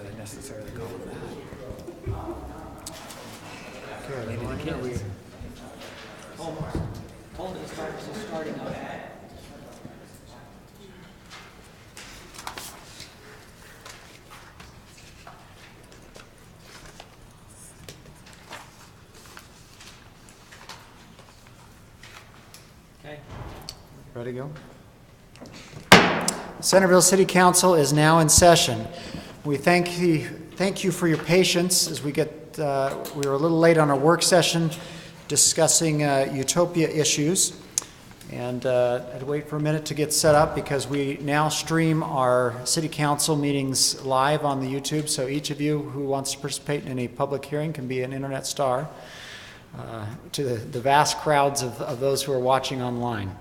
They necessarily call it that. Okay, Maybe the kids. Almost. Told us starting up. Okay. Ready to go? Centerville City Council is now in session. We thank you for your patience as we were a little late on our work session discussing utopia issues. And I'd wait for a minute to get set up because we now stream our city council meetings live on the YouTube. So each of you who wants to participate in any public hearing can be an internet star to the vast crowds of those who are watching online.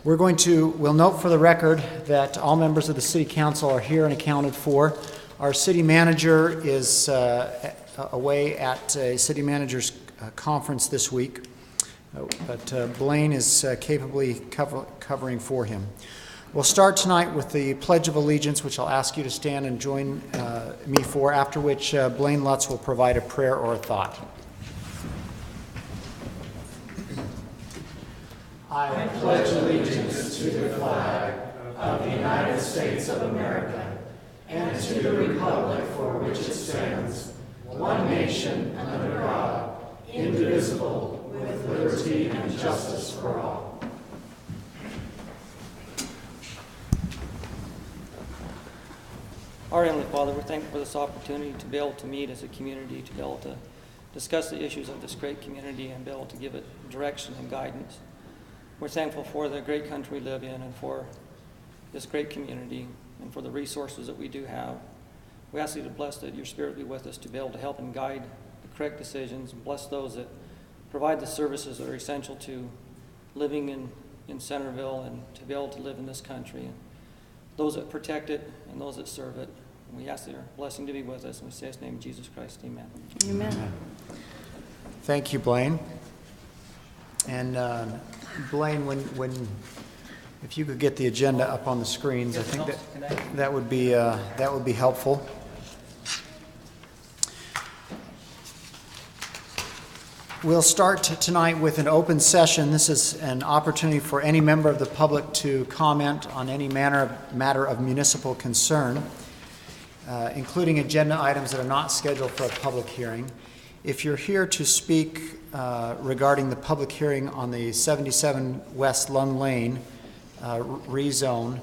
We'll note for the record that all members of the City Council are here and accounted for. Our City Manager is away at a City Manager's conference this week, but Blaine is capably covering for him. We'll start tonight with the Pledge of Allegiance, which I'll ask you to stand and join me for, after which Blaine Lutz will provide a prayer or a thought. I pledge allegiance to the flag of the United States of America and to the republic for which it stands, one nation under God, indivisible, with liberty and justice for all. Our Heavenly Father, we're thankful for this opportunity to be able to meet as a community, to be able to discuss the issues of this great community and be able to give it direction and guidance. We're thankful for the great country we live in and for this great community and for the resources that we do have. We ask you to bless that your Spirit be with us to be able to help and guide the correct decisions, and bless those that provide the services that are essential to living in Centerville and to be able to live in this country, and those that protect it and those that serve it. And we ask your blessing to be with us, and we say in the name of Jesus Christ, amen. Amen. Thank you, Blaine. And Blaine, if you could get the agenda up on the screens, I think that would be helpful. We'll start tonight with an open session. This is an opportunity for any member of the public to comment on any matter of municipal concern, including agenda items that are not scheduled for a public hearing. If you're here to speak regarding the public hearing on the 77 West Lund Lane rezone,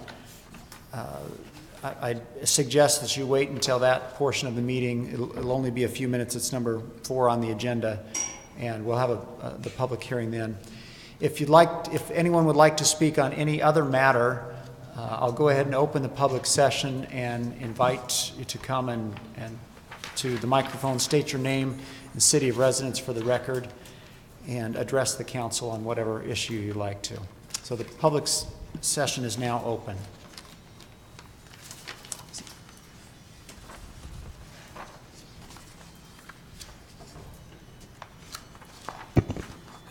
I suggest that you wait until that portion of the meeting. It'll only be a few minutes. It's number 4 on the agenda, and we'll have the public hearing then. If anyone would like to speak on any other matter, I'll go ahead and open the public session and invite you to come and to the microphone, state your name and city of residence for the record, and address the council on whatever issue you'd like to. So the public session is now open.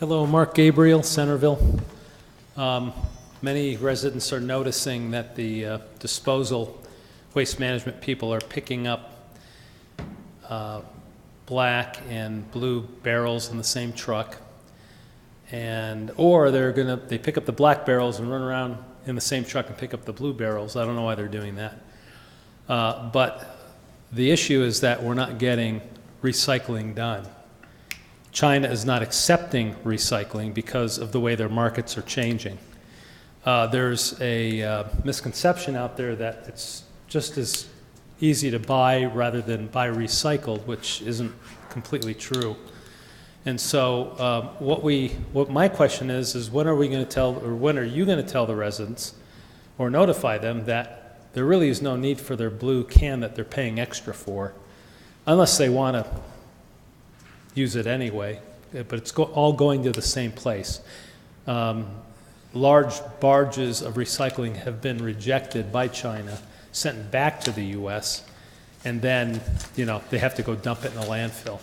Hello, Mark Gabriel, Centerville. Many residents are noticing that the disposal waste management people are picking up black and blue barrels in the same truck, or they pick up the black barrels and run around in the same truck and pick up the blue barrels. I don't know why they're doing that. But the issue is that we're not getting recycling done. China is not accepting recycling because of the way their markets are changing. There's a misconception out there that it's just as easy to buy rather than buy recycled, which isn't completely true. And so what my question is when are you going to tell the residents or notify them that there really is no need for their blue can that they're paying extra for, unless they want to use it anyway, but it's all going to the same place. Large barges of recycling have been rejected by China, sent back to the U.S., and then they have to go dump it in a landfill.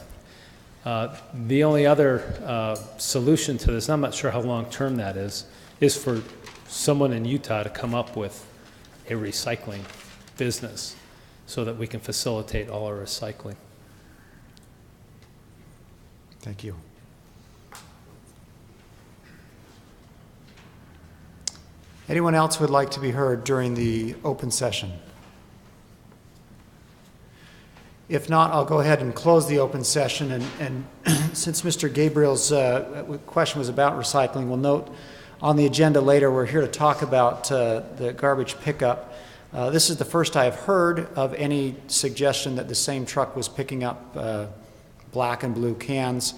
The only other solution to this, and I'm not sure how long-term that is for someone in Utah to come up with a recycling business. so that we can facilitate all our recycling. Thank you. Anyone else would like to be heard during the open session? If not, I'll go ahead and close the open session. And since Mr. Gabriel's question was about recycling, we'll note on the agenda later we're here to talk about the garbage pickup. This is the first I have heard of any suggestion that the same truck was picking up black and blue cans.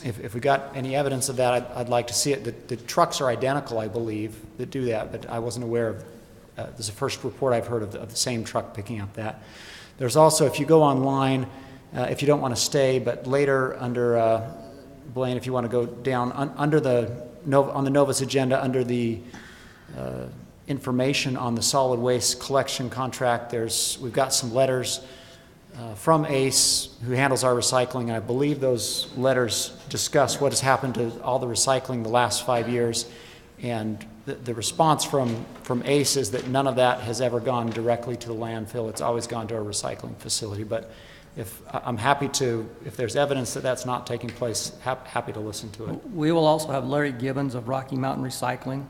If we got any evidence of that, I'd like to see it. The trucks are identical, I believe, that do that, but I wasn't aware of, this is the first report I've heard of the same truck picking up that. There's also, if you go online, if you don't want to stay, but later under, Blaine, if you want to go down, on the Novus agenda, under the information on the solid waste collection contract, we've got some letters from ACE, who handles our recycling, and I believe those letters discuss what has happened to all the recycling the last 5 years, and the response from ACE is that none of that has ever gone directly to the landfill. It's always gone to our recycling facility. But I'm happy to, if there's evidence that that's not taking place, happy to listen to it. We will also have Larry Gibbons of Rocky Mountain Recycling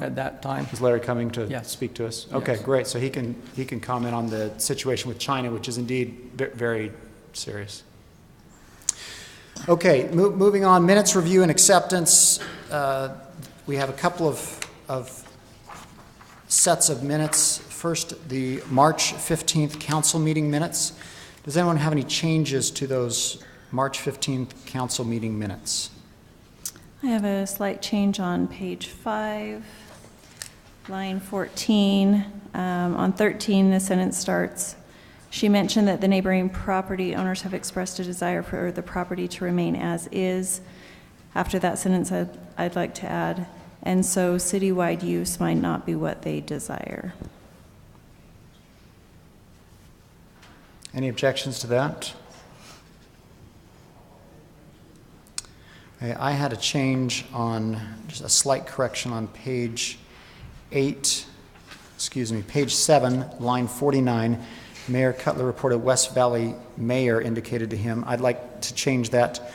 at that time. Is Larry coming to Yes. speak to us? Okay, Yes. great. So he can comment on the situation with China, which is indeed very serious. Okay, moving on. Minutes review and acceptance. We have a couple of sets of minutes. First, the March 15th council meeting minutes. Does anyone have any changes to those March 15th council meeting minutes? I have a slight change on page 5, line 14. On 13, the sentence starts, "She mentioned that the neighboring property owners have expressed a desire for the property to remain as is." After that sentence, I'd like to add, "and so citywide use might not be what they desire." Any objections to that? Okay, I had a change on, just a slight correction on page 7, line 49. Mayor Cutler reported West Valley mayor indicated to him. I'd like to change that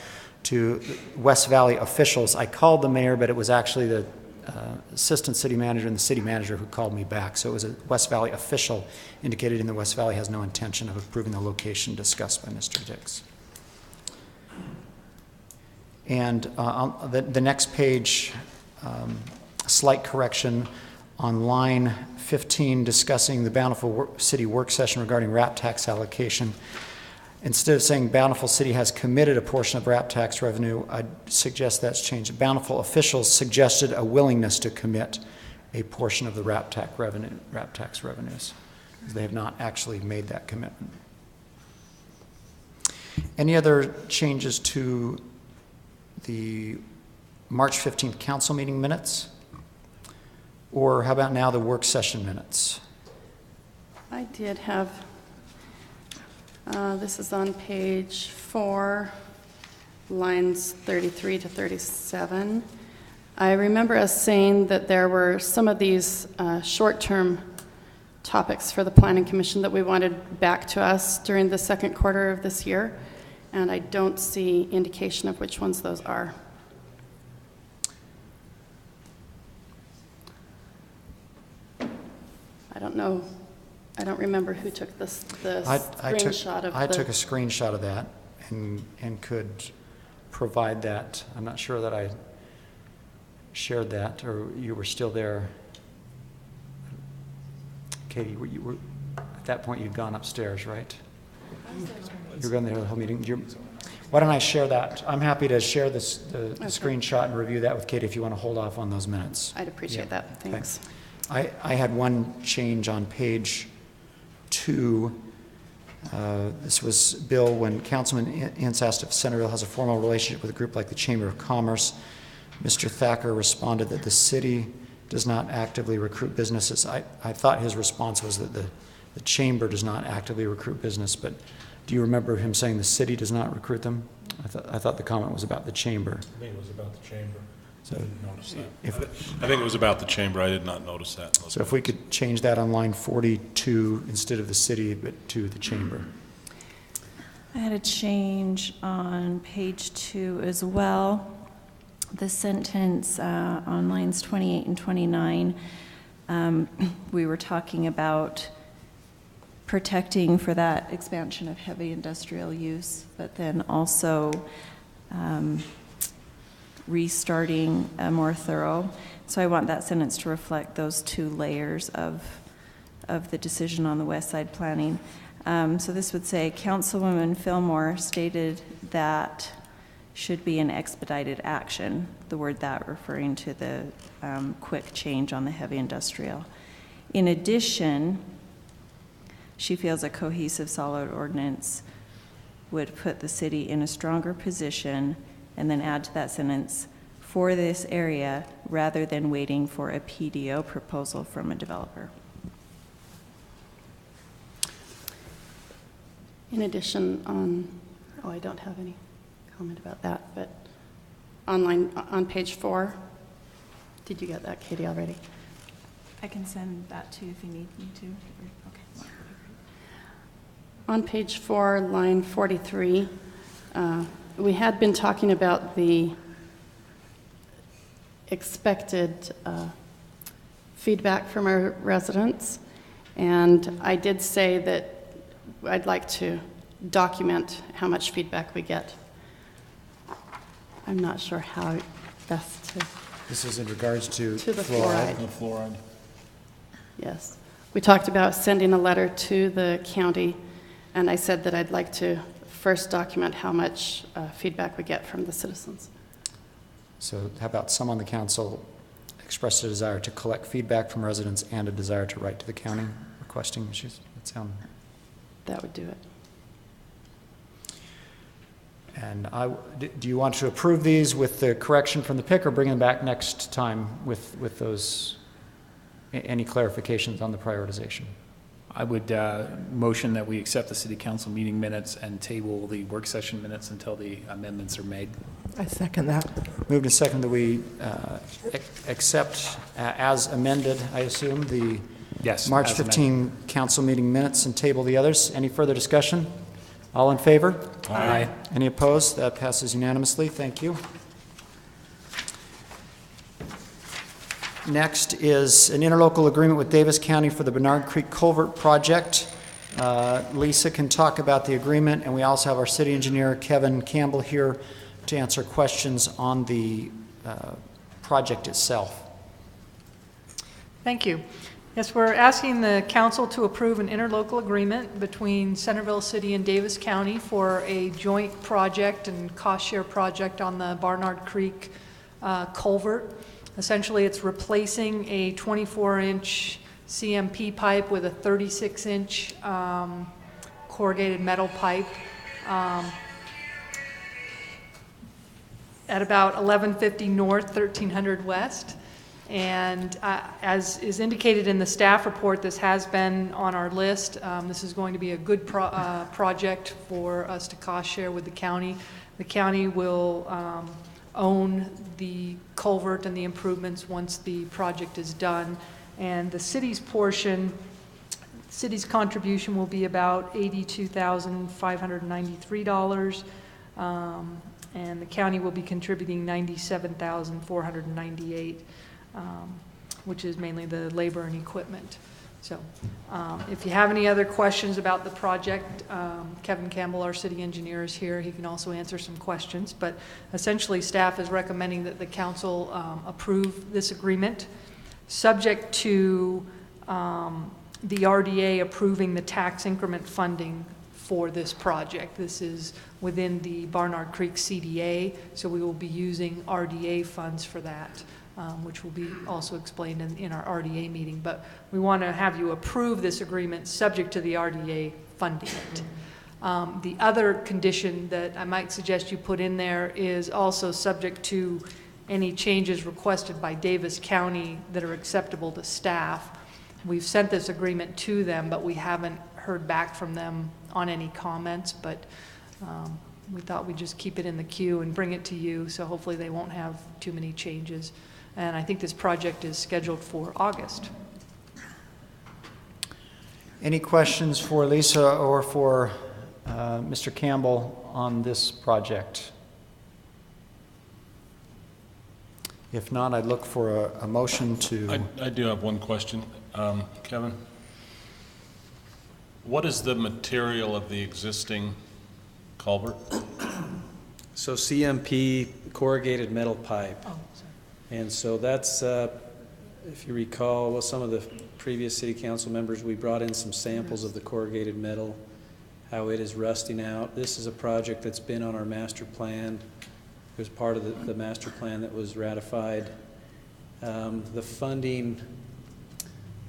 to West Valley officials. I called the mayor, but it was actually the assistant city manager and the city manager who called me back. So it was a West Valley official indicated in the West Valley has no intention of approving the location discussed by Mr. Dix. And on the next page, a slight correction on line 15, discussing the Bountiful City work session regarding RAP tax allocation. Instead of saying Bountiful City has committed a portion of RAP tax revenue, I'd suggest that's changed. Bountiful officials suggested a willingness to commit a portion of the RAP tax revenues. They have not actually made that commitment. Any other changes to the March 15th council meeting minutes? Or how about now the work session minutes? I did have, this is on page 4, lines 33 to 37. I remember us saying that there were some of these short-term topics for the Planning Commission that we wanted back to us during the second quarter of this year, and I don't see indication of which ones those are. I don't know. I don't remember who took the screenshot of I took a screenshot of that and could provide that. I'm not sure that I shared that, or you were still there. Katie, you were at that point you'd gone upstairs, right? You were going there the whole meeting. Why don't I share that? I'm happy to share the screenshot and review that with Katie if you want to hold off on those minutes. I'd appreciate that. Thanks. Okay. I had one change on page 2. This was Bill, when Councilman Ince asked if Centerville has a formal relationship with a group like the Chamber of Commerce. Mr. Thacker responded that the city does not actively recruit businesses. I thought his response was that the Chamber does not actively recruit business, but do you remember him saying the city does not recruit them? I thought the comment was about the Chamber. I think it was about the Chamber. So Notice that. if, I think it was about the chamber. I did not notice that. so if we could change that on line 42 instead of the city, but to the chamber. I had a change on page 2 as well. The sentence on lines 28 and 29, we were talking about protecting for that expansion of heavy industrial use, but then also restarting a more thorough. So I want that sentence to reflect those two layers of the decision on the West Side planning. So this would say, Councilwoman Fillmore stated that should be an expedited action, the word that referring to the quick change on the heavy industrial. In addition, she feels a cohesive solid ordinance would put the city in a stronger position, and then add to that sentence, for this area, rather than waiting for a PDO proposal from a developer. In addition, I don't have any comment about that, but on page 4, did you get that, Katie, already? I can send that to you if you need me to. Okay. On page 4, line 43, we had been talking about the expected feedback from our residents, and I did say that I'd like to document how much feedback we get. I'm not sure how best to... This is in regards to the fluoride. The fluoride. Yes. We talked about sending a letter to the county, and I said that I'd like to first document how much feedback we get from the citizens. So how about some on the council expressed a desire to collect feedback from residents and a desire to write to the county requesting issues? That would do it. And do you want to approve these with the correction from the PIC or bring them back next time with those, any clarifications on the prioritization? I would motion that we accept the city council meeting minutes and table the work session minutes until the amendments are made. I second that. Moved and seconded that we accept as amended, I assume, the Yes. March as 15 council meeting minutes and table the others. Any further discussion? All in favor? Aye. Any opposed? That passes unanimously. Thank you. Next is an interlocal agreement with Davis County for the Bernard Creek Culvert Project. Lisa can talk about the agreement, and we also have our city engineer, Kevin Campbell, here to answer questions on the project itself. Thank you. Yes, we're asking the council to approve an interlocal agreement between Centerville City and Davis County for a joint project and cost share project on the Barnard Creek culvert. Essentially, it's replacing a 24-inch CMP pipe with a 36-inch corrugated metal pipe at about 1150 North, 1300 West. And as is indicated in the staff report, this has been on our list. This is going to be a good project for us to cost share with the county. The county will own the culvert and the improvements once the project is done. And the city's portion, city's contribution will be about $82,593. And the county will be contributing $97,498. Which is mainly the labor and equipment. So if you have any other questions about the project, Kevin Campbell, our city engineer, is here. He can also answer some questions. But essentially, staff is recommending that the council approve this agreement, subject to the RDA approving the tax increment funding for this project. This is within the Barnard Creek CDA, so we will be using RDA funds for that. Which will be also explained in our RDA meeting. But we want to have you approve this agreement subject to the RDA funding it. The other condition that I might suggest you put in there is also subject to any changes requested by Davis County that are acceptable to staff. We've sent this agreement to them, but we haven't heard back from them on any comments. But we thought we'd just keep it in the queue and bring it to you, so hopefully they won't have too many changes. And I think this project is scheduled for August. Any questions for Lisa or for Mr. Campbell on this project? If not, I'd look for a motion to... I do have one question. Kevin, what is the material of the existing culvert? So CMP, corrugated metal pipe. Oh, sorry. And so that's, if you recall, well, some of the previous city council members, we brought in some samples of the corrugated metal, how it is rusting out. This is a project that's been on our master plan. It was part of the master plan that was ratified. The funding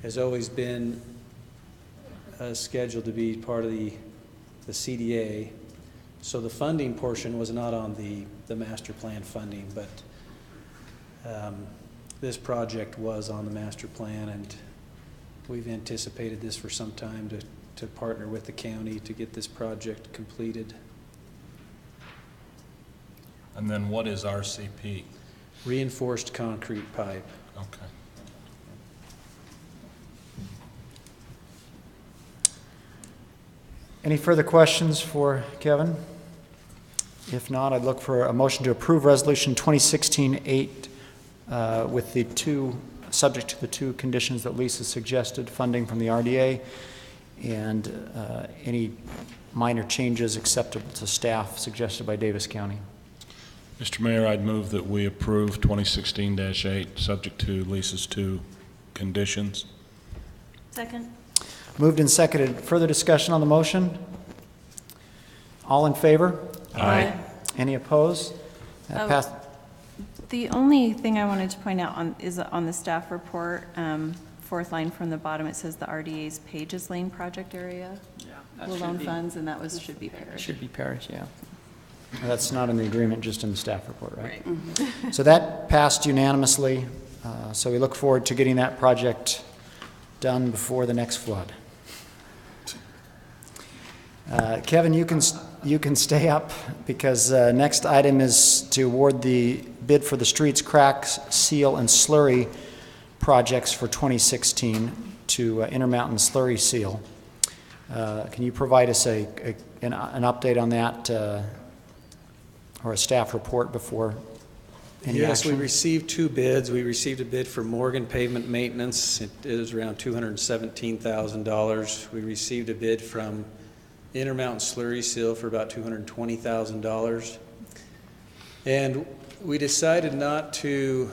has always been scheduled to be part of the CDA. So the funding portion was not on the master plan funding, but this project was on the master plan, and we've anticipated this for some time to partner with the county to get this project completed. And then what is RCP? Reinforced concrete pipe. Okay. Any further questions for Kevin? If not, I'd look for a motion to approve Resolution 2016-8 with the subject to the two conditions that Lisa suggested, funding from the RDA and any minor changes acceptable to staff suggested by Davis County. Mr. Mayor, I'd move that we approve 2016-8, subject to Lisa's two conditions. Second. Moved and seconded. Further discussion on the motion? All in favor? Aye. Any opposed? That passed. The only thing I wanted to point out is on the staff report, fourth line from the bottom, it says the RDA's Pages Lane project area will loan funds, and that should be parish. Should be parish, yeah. That's not in the agreement, just in the staff report, right? So that passed unanimously. So we look forward to getting that project done before the next flood. Kevin, you can stay up because next item is to award the bid for the streets, cracks, seal, and slurry projects for 2016 to Intermountain Slurry Seal. Can you provide us an update on that or a staff report before any Yes, action? we received two bids. We received a bid for Morgan Pavement Maintenance. It is around $217,000. We received a bid from Intermountain Slurry Seal for about $220,000. And we decided to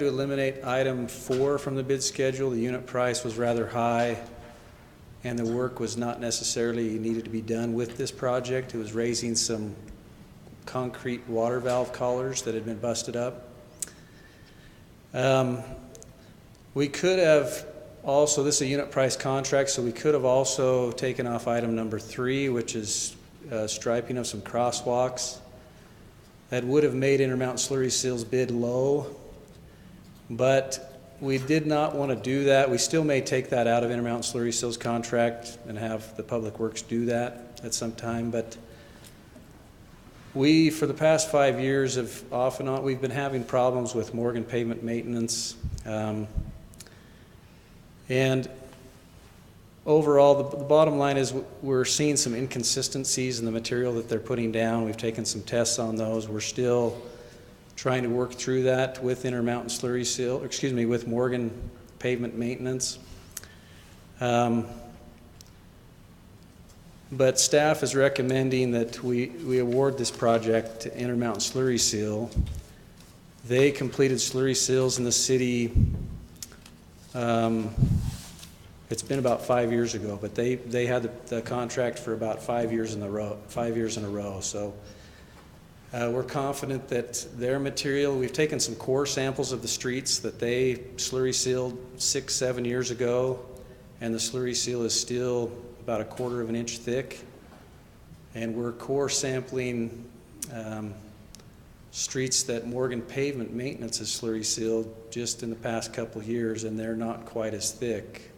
eliminate item 4 from the bid schedule. The unit price was rather high, and the work was not necessarily needed to be done with this project. It was raising some concrete water valve collars that had been busted up. We could have also, this is a unit price contract, so we could have also taken off item number 3, which is striping of some crosswalks. That would have made Intermountain Slurry Seal's bid low, but we did not want to do that. We still may take that out of Intermountain Slurry Seal's contract and have the Public Works do that at some time, but we, for the past 5 years, have off and on, we've been having problems with Morgan Pavement Maintenance. And overall, the bottom line is we're seeing some inconsistencies in the material that they're putting down. We've taken some tests on those. We're still trying to work through that with Intermountain Slurry Seal, with Morgan Pavement Maintenance. But staff is recommending that we award this project to Intermountain Slurry Seal. They completed slurry seals in the city, it's been about 5 years ago, but they had the contract for about 5 years in a row. So we're confident that their material, we've taken some core samples of the streets that they slurry sealed 6-7 years ago, and the slurry seal is still about 1/4 of an inch thick. And we're core sampling streets that Morgan Pavement Maintenance has slurry sealed just in the past couple of years, and they're not quite as thick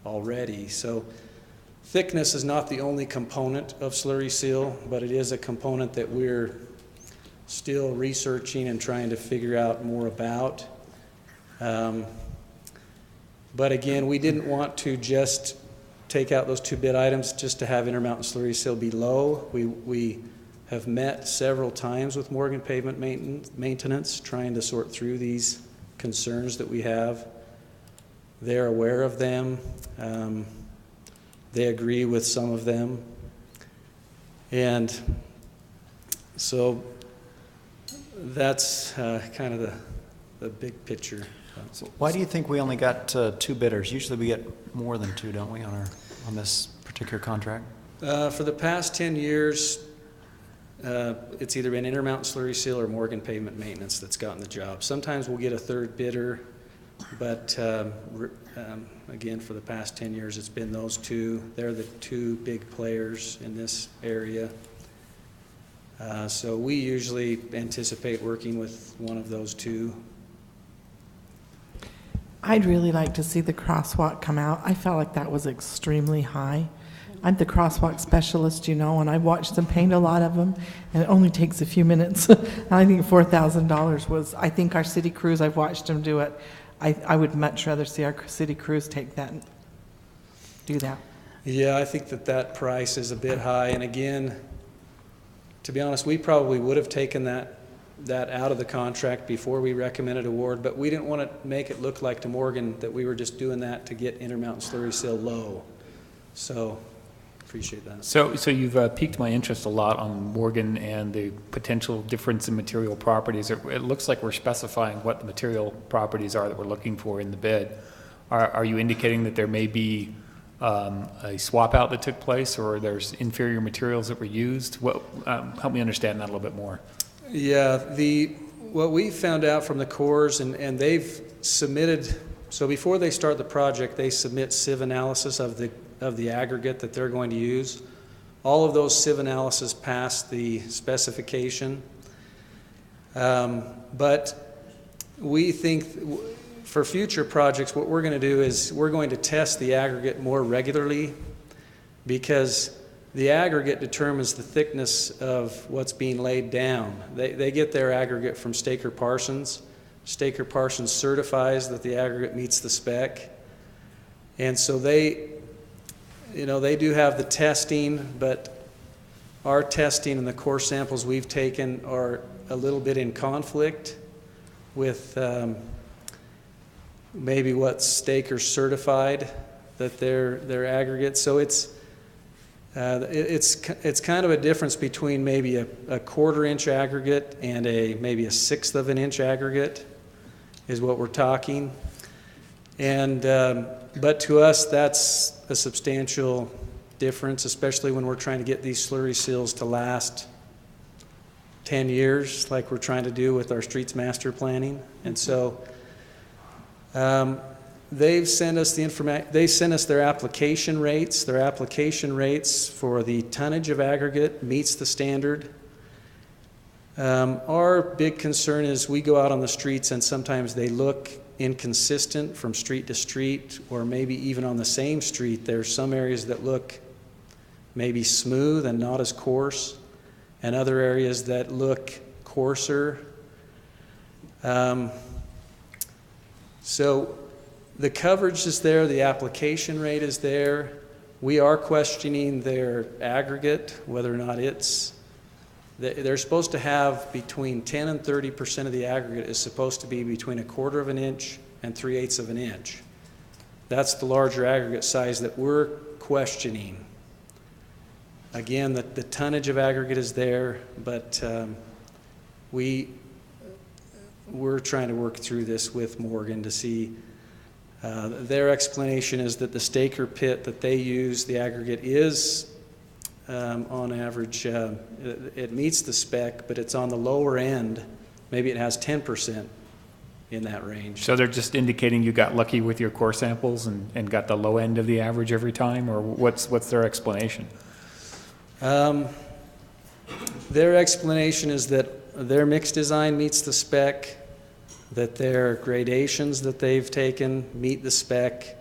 already. So thickness is not the only component of slurry seal, but it is a component that we're still researching and trying to figure out more about. But again, we didn't want to just take out those two bid items just to have Intermountain Slurry Seal be low. We have met several times with Morgan Pavement Maintenance trying to sort through these concerns that we have. They're aware of them. They agree with some of them. And so that's kind of the big picture. So why do you think we only got two bidders? Usually we get more than two, don't we, on this particular contract? For the past 10 years, it's either been Intermountain Slurry Seal or Morgan Pavement Maintenance that's gotten the job. Sometimes we'll get a third bidder, but again, for the past 10 years, it's been those two. They're the two big players in this area. So we usually anticipate working with one of those two. I'd really like to see the crosswalk come out. I felt like that was extremely high. I'm the crosswalk specialist, you know, and I watched them paint a lot of them, and it only takes a few minutes. I think $4,000 was, I think our city crews, I've watched them do it. I would much rather see our city crews take that and do that. Yeah, I think that price is a bit high. And again, to be honest, we probably would have taken that out of the contract before we recommended award, but we didn't want to make it look like to Morgan that we were just doing that to get Intermountain Slurry Seal low. So, appreciate that. So you've piqued my interest a lot on Morgan and the potential difference in material properties. It looks like we're specifying what the material properties are that we're looking for in the bid. Are you indicating that there may be a swap out that took place, or there's inferior materials that were used? Help me understand that a little bit more. Yeah, what we found out from the Corps, and they've submitted, so before they start the project, they submit sieve analysis of the aggregate that they're going to use. All of those sieve analysis pass the specification. But we think for future projects, what we're going to do is we're going to test the aggregate more regularly, because the aggregate determines the thickness of what's being laid down. They get their aggregate from Staker Parsons. Staker Parsons certifies that the aggregate meets the spec. And so they do have the testing, but our testing and the core samples we've taken are a little bit in conflict with maybe what Staker certified that their aggregate. So it's kind of a difference between maybe a 1/4 inch aggregate and maybe a 1/6 of an inch aggregate is what we're talking. And but to us, that's a substantial difference, especially when we're trying to get these slurry seals to last 10 years, like we're trying to do with our streets master planning. And so they've sent us they sent us their application rates. Their application rates for the tonnage of aggregate meets the standard. Our big concern is we go out on the streets and sometimes they look inconsistent from street to street, or maybe even on the same street. There's some areas that look maybe smooth and not as coarse, and other areas that look coarser. So the coverage is there, the application rate is there. We are questioning their aggregate, whether or not they're supposed to have between 10 and 30% of the aggregate is supposed to be between 1/4 of an inch and 3/8 of an inch. That's the larger aggregate size that we're questioning. Again, the tonnage of aggregate is there, but we're trying to work through this with Morgan to see. Their explanation is that the Staker pit that they use, the aggregate is on average, it meets the spec, but it's on the lower end. Maybe it has 10% in that range. So they're just indicating you got lucky with your core samples and got the low end of the average every time, or what's their explanation? Their explanation is that their mix design meets the spec, that their gradations that they've taken meet the spec,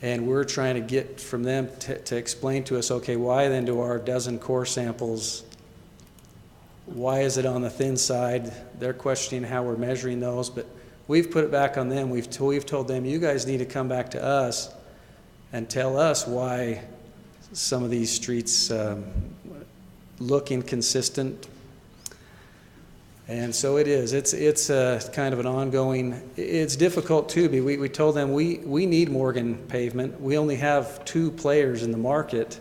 And we're trying to get from them to explain to us, okay, why then do our dozen core samples, why is it on the thin side? They're questioning how we're measuring those, but we've put it back on them. We've told them, you guys need to come back to us and tell us why some of these streets look inconsistent. And so it is. It's kind of an ongoing. It's difficult too. We told them we need Morgan pavement. We only have 2 players in the market.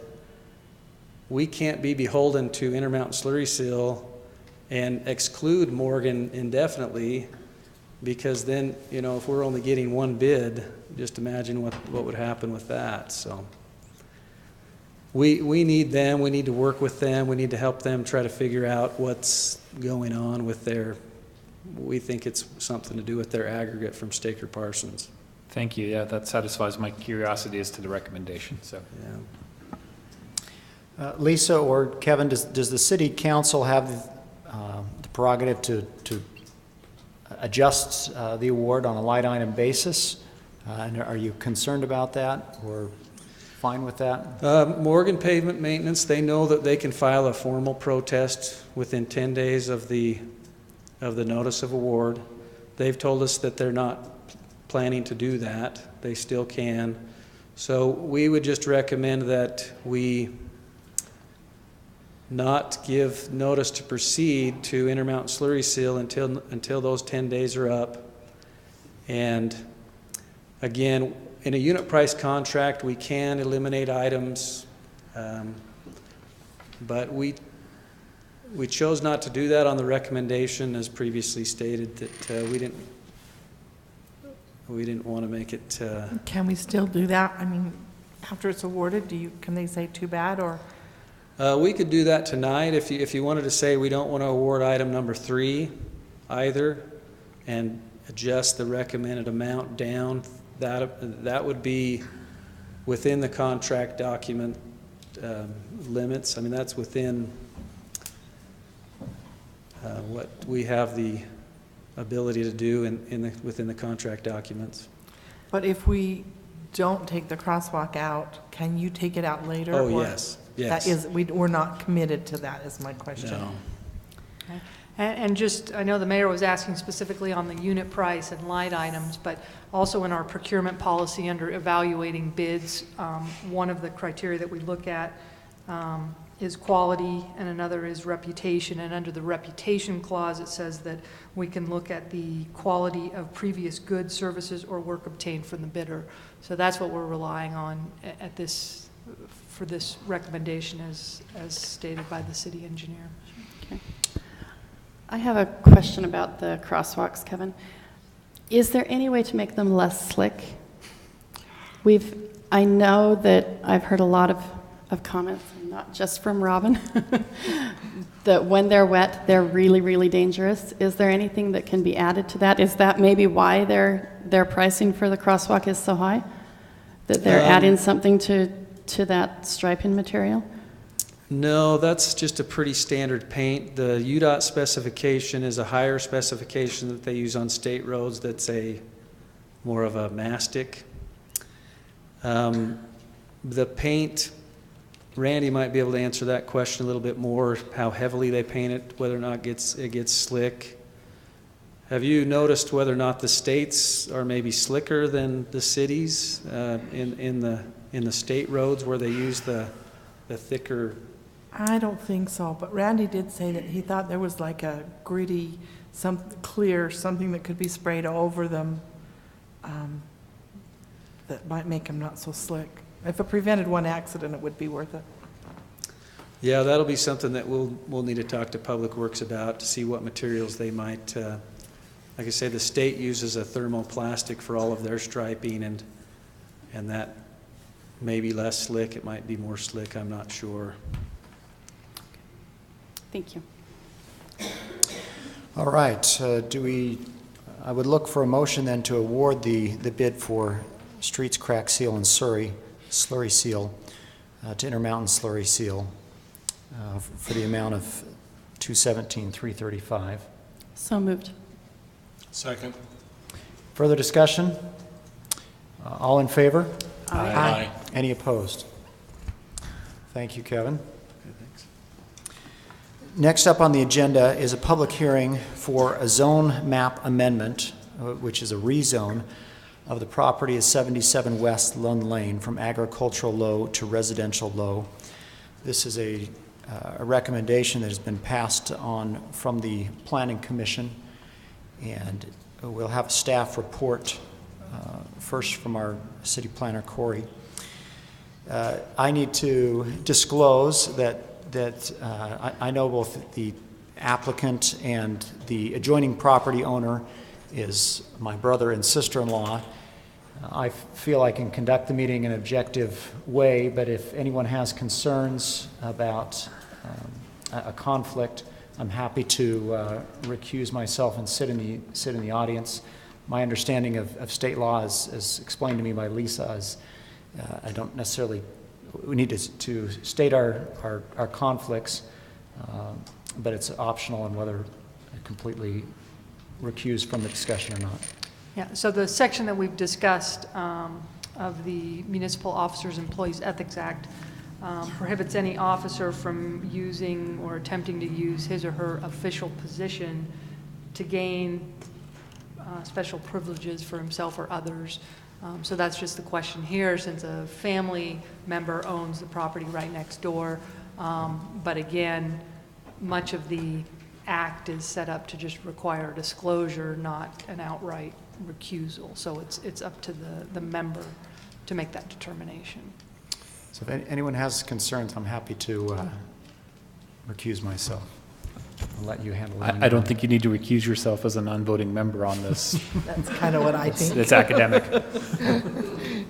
We can't be beholden to Intermountain Slurry Seal and exclude Morgan indefinitely, because then, you know, if we're only getting 1 bid, just imagine what would happen with that. So we need them. We need to work with them. We need to help them try to figure out what's going on with their, we think it's something to do with their aggregate from Staker Parsons. Thank you. Yeah, that satisfies my curiosity as to the recommendation, so. Yeah. Lisa or Kevin, does the city council have the prerogative to adjust the award on a line item basis? And are you concerned about that or fine with that? Morgan Pavement Maintenance, they know that they can file a formal protest within 10 days of the notice of award. They've told us that they're not planning to do that. They still can. So we would just recommend that we not give notice to proceed to Intermountain Slurry Seal until those 10 days are up. And again, in a unit price contract, we can eliminate items, but we chose not to do that on the recommendation, as previously stated, that we didn't want to make it. Can we still do that? I mean, after it's awarded, can they say too bad, or? We could do that tonight if you wanted to say we don't want to award item number 3 either, and adjust the recommended amount down. That would be within the contract document limits. I mean, that's within what we have the ability to do within the contract documents. But if we don't take the crosswalk out, can you take it out later? Oh, or yes, yes. That is, we're not committed to that, is my question. No. Okay. And just, I know the mayor was asking specifically on the unit price and line items, but also in our procurement policy under evaluating bids, one of the criteria that we look at is quality, and another is reputation. And under the reputation clause, it says that we can look at the quality of previous goods, services, or work obtained from the bidder. So that's what we're relying on at this, for this recommendation as stated by the city engineer. Okay. I have a question about the crosswalks, Kevin. Is there any way to make them less slick? I know that I've heard a lot of comments, not just from Robin, that when they're wet, they're really, really dangerous. Is there anything that can be added to that? Is that maybe why their pricing for the crosswalk is so high? That they're adding something to that striping material? No, that's just a pretty standard paint. The UDOT specification is a higher specification that they use on state roads. That's more of a mastic. The paint, Randy might be able to answer that question a little bit more, how heavily they paint it, whether or not it gets slick. Have you noticed whether or not the states are maybe slicker than the cities in the state roads where they use the thicker? I don't think so, but Randy did say that he thought there was like a gritty, clear, something that could be sprayed over them that might make them not so slick. If it prevented one accident, it would be worth it. Yeah, that'll be something that we'll need to talk to Public Works about to see what materials they might. Like I say, the state uses a thermoplastic for all of their striping, and that may be less slick. It might be more slick. I'm not sure. Thank you. All right, I would look for a motion then to award the bid for Streets Crack Seal and Slurry Seal to Intermountain Slurry Seal for the amount of $217,335. So moved. Second. Further discussion? All in favor? Aye. Any opposed? Thank you, Kevin. Next up on the agenda is a public hearing for a zone map amendment, which is a rezone of the property at 77 West Lund Lane from agricultural low to residential low. This is a recommendation that has been passed on from the Planning Commission, and we'll have a staff report first from our city planner, Corey. I need to disclose that I know both the applicant and the adjoining property owner is my brother and sister-in-law. I feel I can conduct the meeting in an objective way, but if anyone has concerns about a conflict, I'm happy to recuse myself and sit in the audience. My understanding of state law, as explained to me by Lisa, is I don't necessarily, we need to state our conflicts, but it's optional on whether I completely recuse from the discussion or not. Yeah, so the section that we've discussed of the Municipal Officers Employees Ethics Act prohibits any officer from using or attempting to use his or her official position to gain special privileges for himself or others. So that's just the question here, since a family member owns the property right next door. But again, much of the act is set up to just require disclosure, not an outright recusal. So it's up to the member to make that determination. So if anyone has concerns, I'm happy to recuse myself. I'll let you handle it. I don't think you need to recuse yourself as a non-voting member on this. That's kind of what I think. It's academic.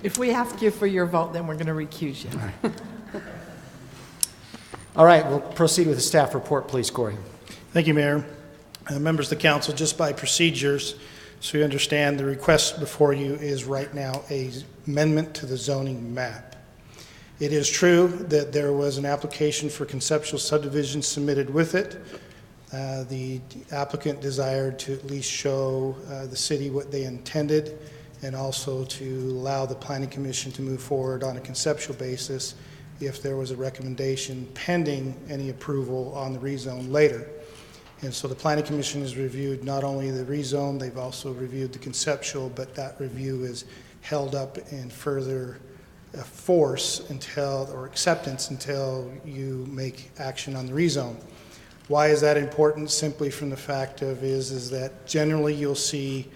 If we ask you for your vote, then we're going to recuse you. All right, we'll proceed with the staff report, please, Corey. Thank you, Mayor. Members of the council, just by procedures, so you understand, the request before you is right now an amendment to the zoning map. It is true that there was an application for conceptual subdivision submitted with it. The applicant desired to at least show the city what they intended, and also to allow the Planning Commission to move forward on a conceptual basis if there was a recommendation pending any approval on the rezone later. And so the Planning Commission has reviewed not only the rezone, they've also reviewed the conceptual, but that review is held up in further force until, or acceptance until you make action on the rezone. Why is that important? Simply from the fact of is that generally you'll see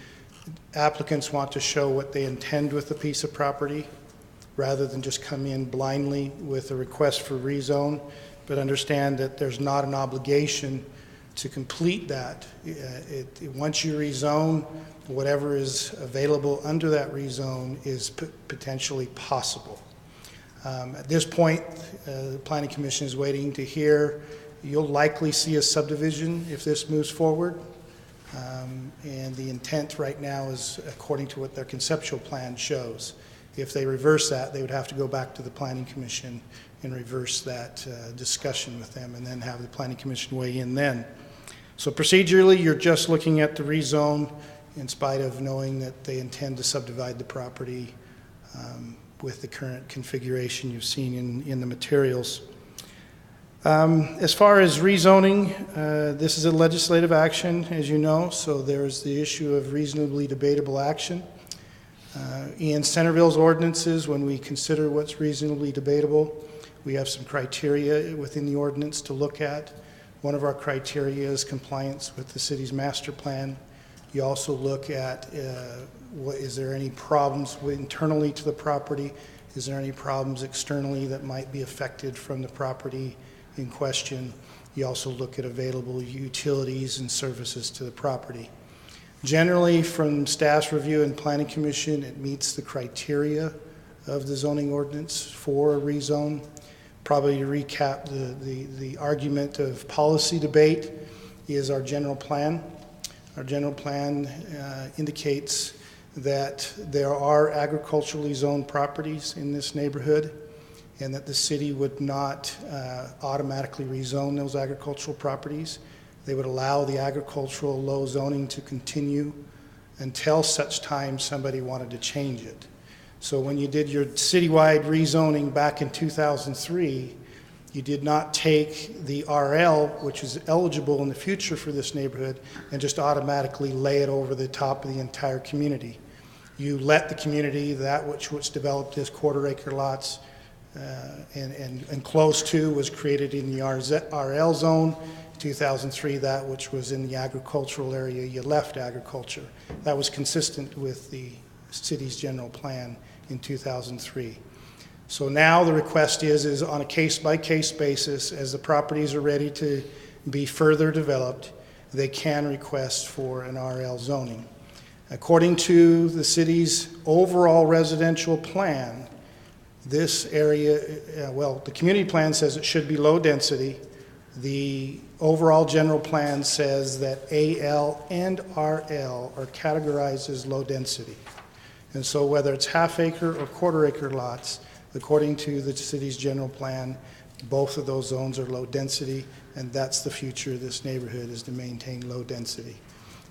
applicants want to show what they intend with the piece of property rather than just come in blindly with a request for rezone, but understand that there's not an obligation to complete that. Once you rezone, whatever is available under that rezone is potentially possible. At this point, the Planning Commission is waiting to hear. You'll likely see a subdivision if this moves forward. And the intent right now is according to what their conceptual plan shows. If they reverse that, they would have to go back to the Planning Commission and reverse that discussion with them, and then have the Planning Commission weigh in then. So procedurally, you're just looking at the rezone in spite of knowing that they intend to subdivide the property with the current configuration you've seen in the materials. As far as rezoning, this is a legislative action, as you know, so there's the issue of reasonably debatable action. In Centerville's ordinances, when we consider what's reasonably debatable, we have some criteria within the ordinance to look at. One of our criteria is compliance with the city's master plan. You also look at is there any problems internally to the property? Is there any problems externally that might be affected from the property in question? You also look at available utilities and services to the property. Generally, from staff's review and Planning Commission, it meets the criteria of the zoning ordinance for a rezone. Probably to recap, the argument of policy debate is our general plan. Our general plan indicates that there are agriculturally zoned properties in this neighborhood, and that the city would not automatically rezone those agricultural properties. They would allow the agricultural low zoning to continue until such time somebody wanted to change it. So when you did your citywide rezoning back in 2003, you did not take the RL, which is eligible in the future for this neighborhood, and just automatically lay it over the top of the entire community. You let the community, that which was developed as quarter-acre lots, and close to was created in the RL zone. 2003, that which was in the agricultural area, you left agriculture. That was consistent with the city's general plan in 2003. So now the request is on a case-by-case basis, as the properties are ready to be further developed, they can request for an RL zoning. According to the city's overall residential plan, this area, well, the community plan says it should be low density. The overall general plan says that AL and RL are categorized as low density. And so whether it's half-acre or quarter-acre lots, according to the city's general plan, both of those zones are low density, and that's the future of this neighborhood, is to maintain low density.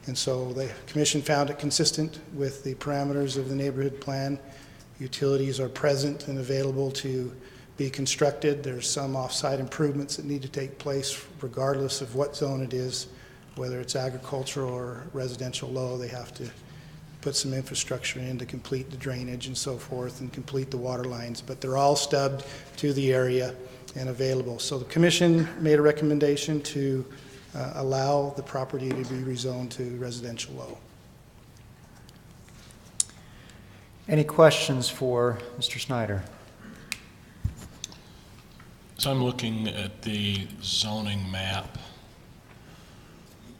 And so the commission found it consistent with the parameters of the neighborhood plan. Utilities are present and available to be constructed. There's some off-site improvements that need to take place regardless of what zone it is, whether it's agricultural or residential low. They have to put some infrastructure in to complete the drainage and so forth and complete the water lines, but they're all stubbed to the area and available. So the commission made a recommendation to allow the property to be rezoned to residential low. Any questions for Mr. Snyder? So I'm looking at the zoning map.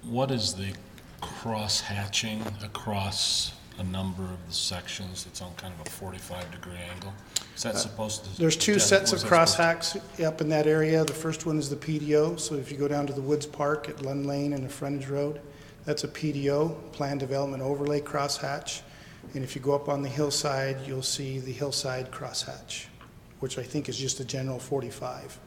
What is the cross-hatching across a number of the sections that's on kind of a 45-degree angle? Is that supposed to... There's two sets of cross-hacks up in that area. The first one is the PDO. So if you go down to the Woods Park at Lund Lane and the Frontage Road, that's a PDO, Plan Development Overlay crosshatch. And if you go up on the hillside, you'll see the hillside crosshatch, which I think is just a general 45.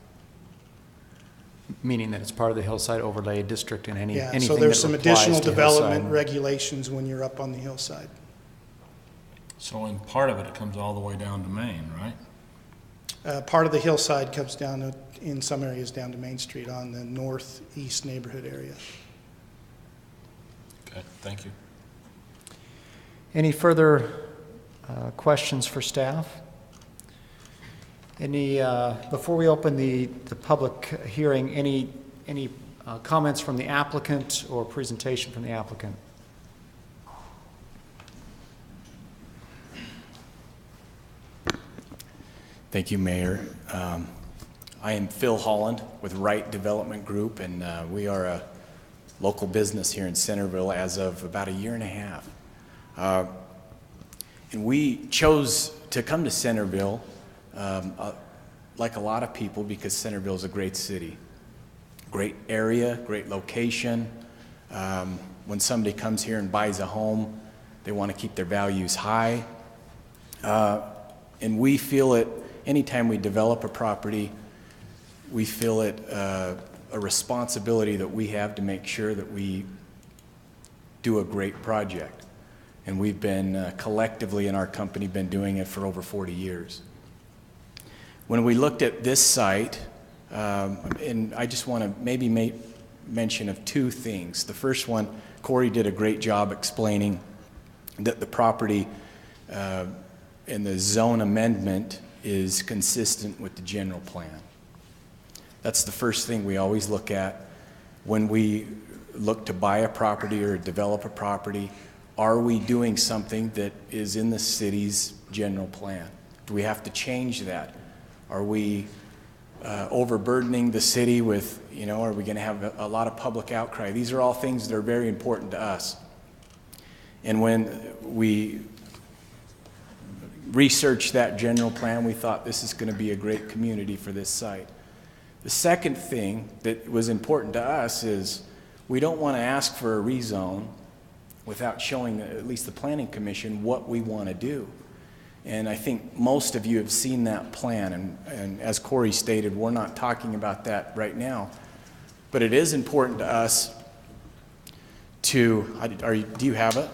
Meaning that it's part of the hillside overlay district and Yeah, anything so there's that some applies additional to development hillside. regulations when you're up on the hillside. So in part of it, it comes all the way down to Main, right? Part of the hillside comes down in some areas down to Main Street on the northeast neighborhood area. Okay, thank you. Any further questions for staff? Any, before we open the public hearing, any comments from the applicant or presentation from the applicant? Thank you, Mayor. I am Phil Holland with Wright Development Group, and we are a local business here in Centerville as of about a year and a half. And we chose to come to Centerville, like a lot of people, because Centerville is a great city. Great area, great location. When somebody comes here and buys a home, they want to keep their values high. And we feel it, anytime we develop a property, we feel it a responsibility that we have to make sure that we do a great project. And we've been collectively in our company been doing it for over 40 years. When we looked at this site, and I just want to maybe make mention of two things. The first one, Corey did a great job explaining that the property and the zone amendment is consistent with the general plan. That's the first thing we always look at when we look to buy a property or develop a property. Are we doing something that is in the city's general plan? Do we have to change that? Are we overburdening the city with, are we going to have a lot of public outcry? These are all things that are very important to us. And when we researched that general plan, we thought this is going to be a great community for this site. The second thing that was important to us is we don't want to ask for a rezone without showing at least the Planning Commission what we want to do. And I think most of you have seen that plan, and as Corey stated, we're not talking about that right now. But it is important to us to, do you have it?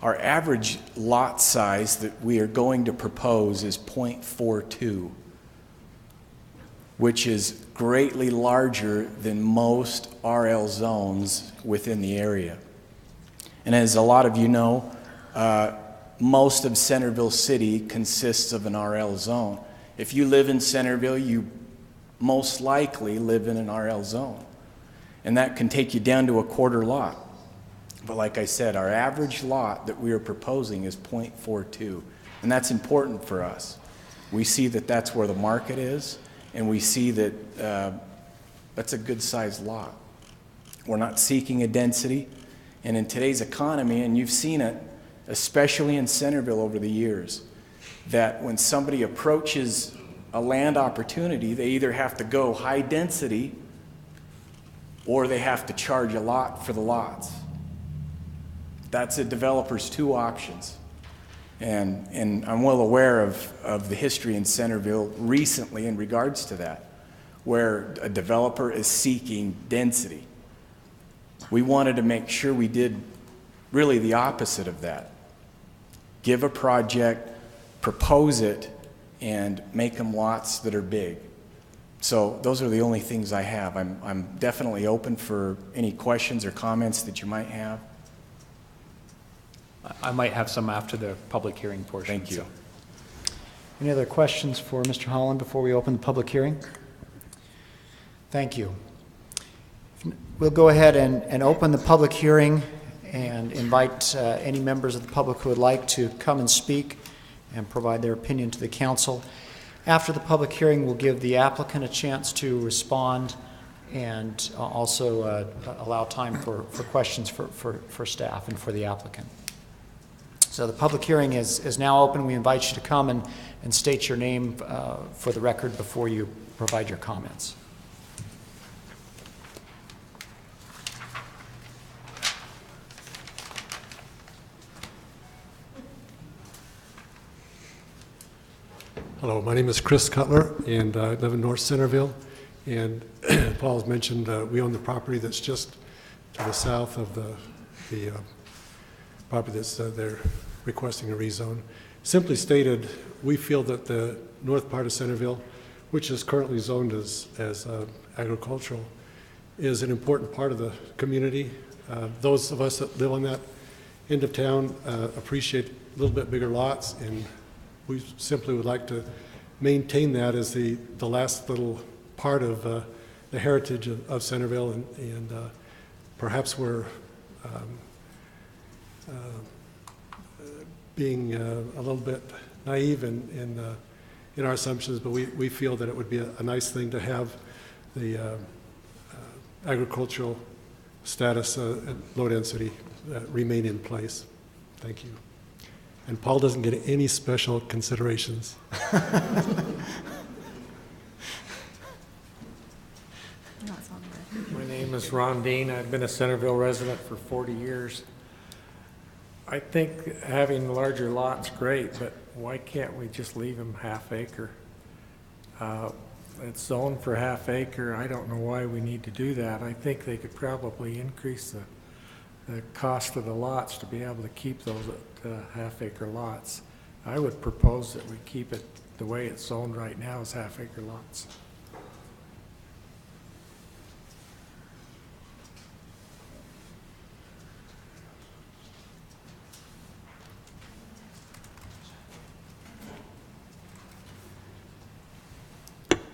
Our average lot size that we are going to propose is .42, which is greatly larger than most RL zones within the area. And as a lot of you know, most of Centerville City consists of an RL zone. If you live in Centerville, you most likely live in an RL zone. And that can take you down to a quarter lot. But like I said, our average lot that we are proposing is .42. And that's important for us. We see that that's where the market is, and we see that that's a good sized lot. We're not seeking a density. And in today's economy, and you've seen it, especially in Centerville over the years, that when somebody approaches a land opportunity, they either have to go high density or they have to charge a lot for the lots. That's a developer's two options. And I'm well aware of the history in Centerville recently in regards to that, where a developer is seeking density. We wanted to make sure we did really the opposite of that. Give a project, propose it, and make them lots that are big. So those are the only things I have. I'm definitely open for any questions or comments that you might have. I might have some after the public hearing portion. Thank you. So. Any other questions for Mr. Holland before we open the public hearing? Thank you. We'll go ahead and open the public hearing and invite any members of the public who would like to come and speak and provide their opinion to the council. After the public hearing, we'll give the applicant a chance to respond and also allow time for questions for staff and for the applicant. So the public hearing is now open. We invite you to come and state your name for the record before you provide your comments. Hello, my name is Chris Cutler, and I live in North Centerville. And Paul has mentioned we own the property that's just to the south of the property that's they're requesting a rezone. Simply stated, we feel that the north part of Centerville, which is currently zoned as agricultural, is an important part of the community. Those of us that live on that end of town appreciate a little bit bigger lots, and we simply would like to maintain that as the last little part of the heritage of Centerville, and perhaps we're being a little bit naive in our assumptions, but we feel that it would be a nice thing to have the agricultural status and low density remain in place. Thank you. And Paul doesn't get any special considerations. My name is Ron Dean. I've been a Centerville resident for 40 years. I think having larger lots great, but why can't we just leave them half acre? It's zoned for half acre. I don't know why we need to do that. I think they could probably increase the cost of the lots to be able to keep those half acre lots. I would propose that we keep it the way it's zoned right now as half acre lots.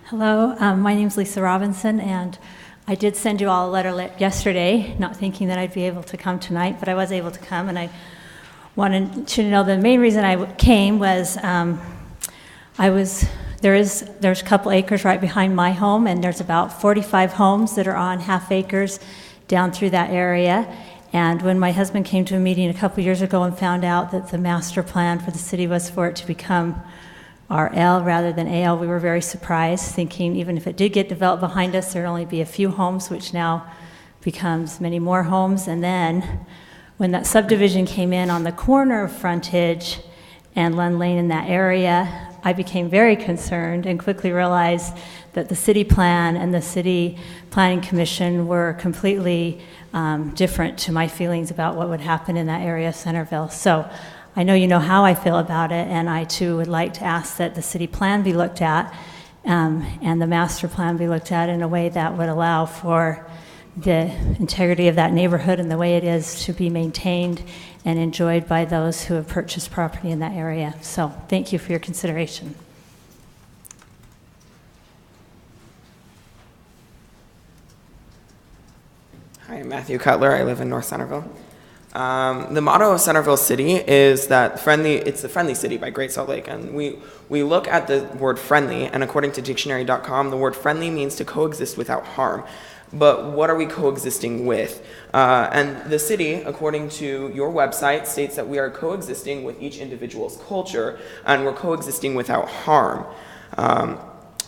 Hello, my name is Lisa Robinson, and I did send you all a letter yesterday, not thinking that I'd be able to come tonight, but I was able to come, and I wanted you to know the main reason I came was there's a couple acres right behind my home, and there's about 45 homes that are on half acres down through that area. And when my husband came to a meeting a couple years ago and found out that the master plan for the city was for it to become RL rather than AL, we were very surprised, thinking even if it did get developed behind us, there'd only be a few homes, which now becomes many more homes. And then when that subdivision came in on the corner of Frontage and Lund Lane in that area, I became very concerned and quickly realized that the city plan and the city planning commission were completely different to my feelings about what would happen in that area of Centerville. So I know you know how I feel about it, and I too would like to ask that the city plan be looked at and the master plan be looked at in a way that would allow for the integrity of that neighborhood and the way it is to be maintained and enjoyed by those who have purchased property in that area. So thank you for your consideration. Hi, I'm Matthew Cutler. I live in North Centerville. The motto of Centerville City is that it's the friendly city by Great Salt Lake. And we look at the word friendly, and according to dictionary.com, the word friendly means to coexist without harm. But what are we coexisting with? And the city, according to your website, states that we are coexisting with each individual's culture, and we're coexisting without harm.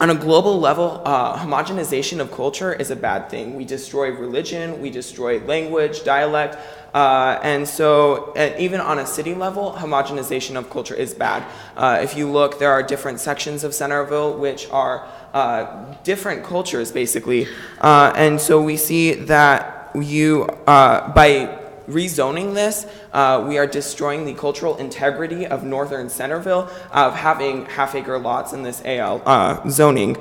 On a global level, homogenization of culture is a bad thing. We destroy religion, we destroy language, dialect, and so even on a city level, homogenization of culture is bad. If you look, there are different sections of Centerville which are different cultures, basically. And so we see that by rezoning this, we are destroying the cultural integrity of northern Centerville of having half-acre lots in this AL zoning.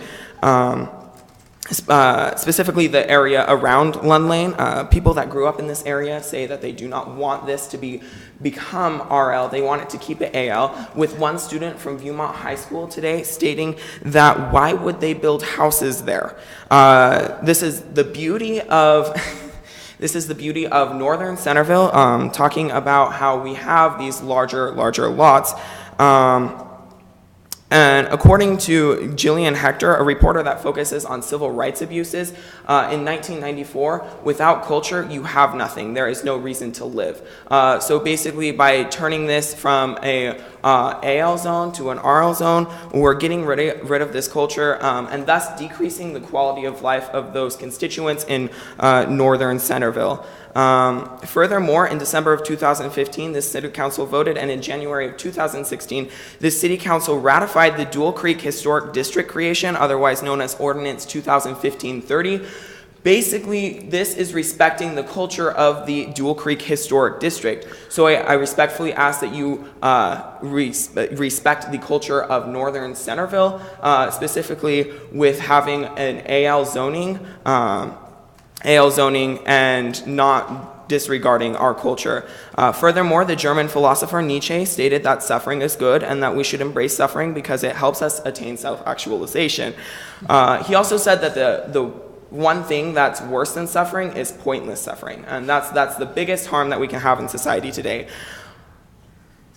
Specifically the area around Lund Lane. People that grew up in this area say that they do not want this to become RL. They want it to keep it AL, with one student from Viewmont High School today stating that why would they build houses there? This is the beauty of This is the beauty of northern Centerville, talking about how we have these larger lots. And according to Jillian Hector, a reporter that focuses on civil rights abuses, in 1994, without culture, you have nothing. There is no reason to live. So basically, by turning this from a AL zone to an RL zone, we're getting rid of this culture and thus decreasing the quality of life of those constituents in northern Centerville. Furthermore, in December of 2015, the City Council voted, and in January of 2016, the City Council ratified the Dual Creek Historic District creation, otherwise known as Ordinance 2015-30. Basically, this is respecting the culture of the Dual Creek Historic District. So I respectfully ask that you respect the culture of northern Centerville, specifically with having an AL zoning and not disregarding our culture. Furthermore, the German philosopher Nietzsche stated that suffering is good and that we should embrace suffering because it helps us attain self-actualization. He also said that the one thing that's worse than suffering is pointless suffering, and that's the biggest harm that we can have in society today.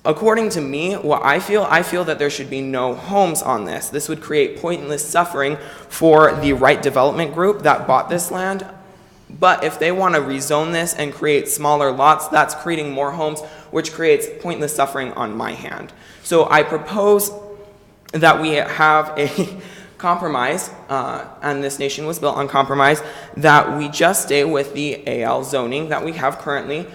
According to me, what I feel that there should be no homes on this. This would create pointless suffering for the Right Development Group that bought this land. But if they want to rezone this and create smaller lots, that's creating more homes, which creates pointless suffering on my hand. So I propose that we have a compromise, and this nation was built on compromise, that we just stay with the AL zoning that we have currently.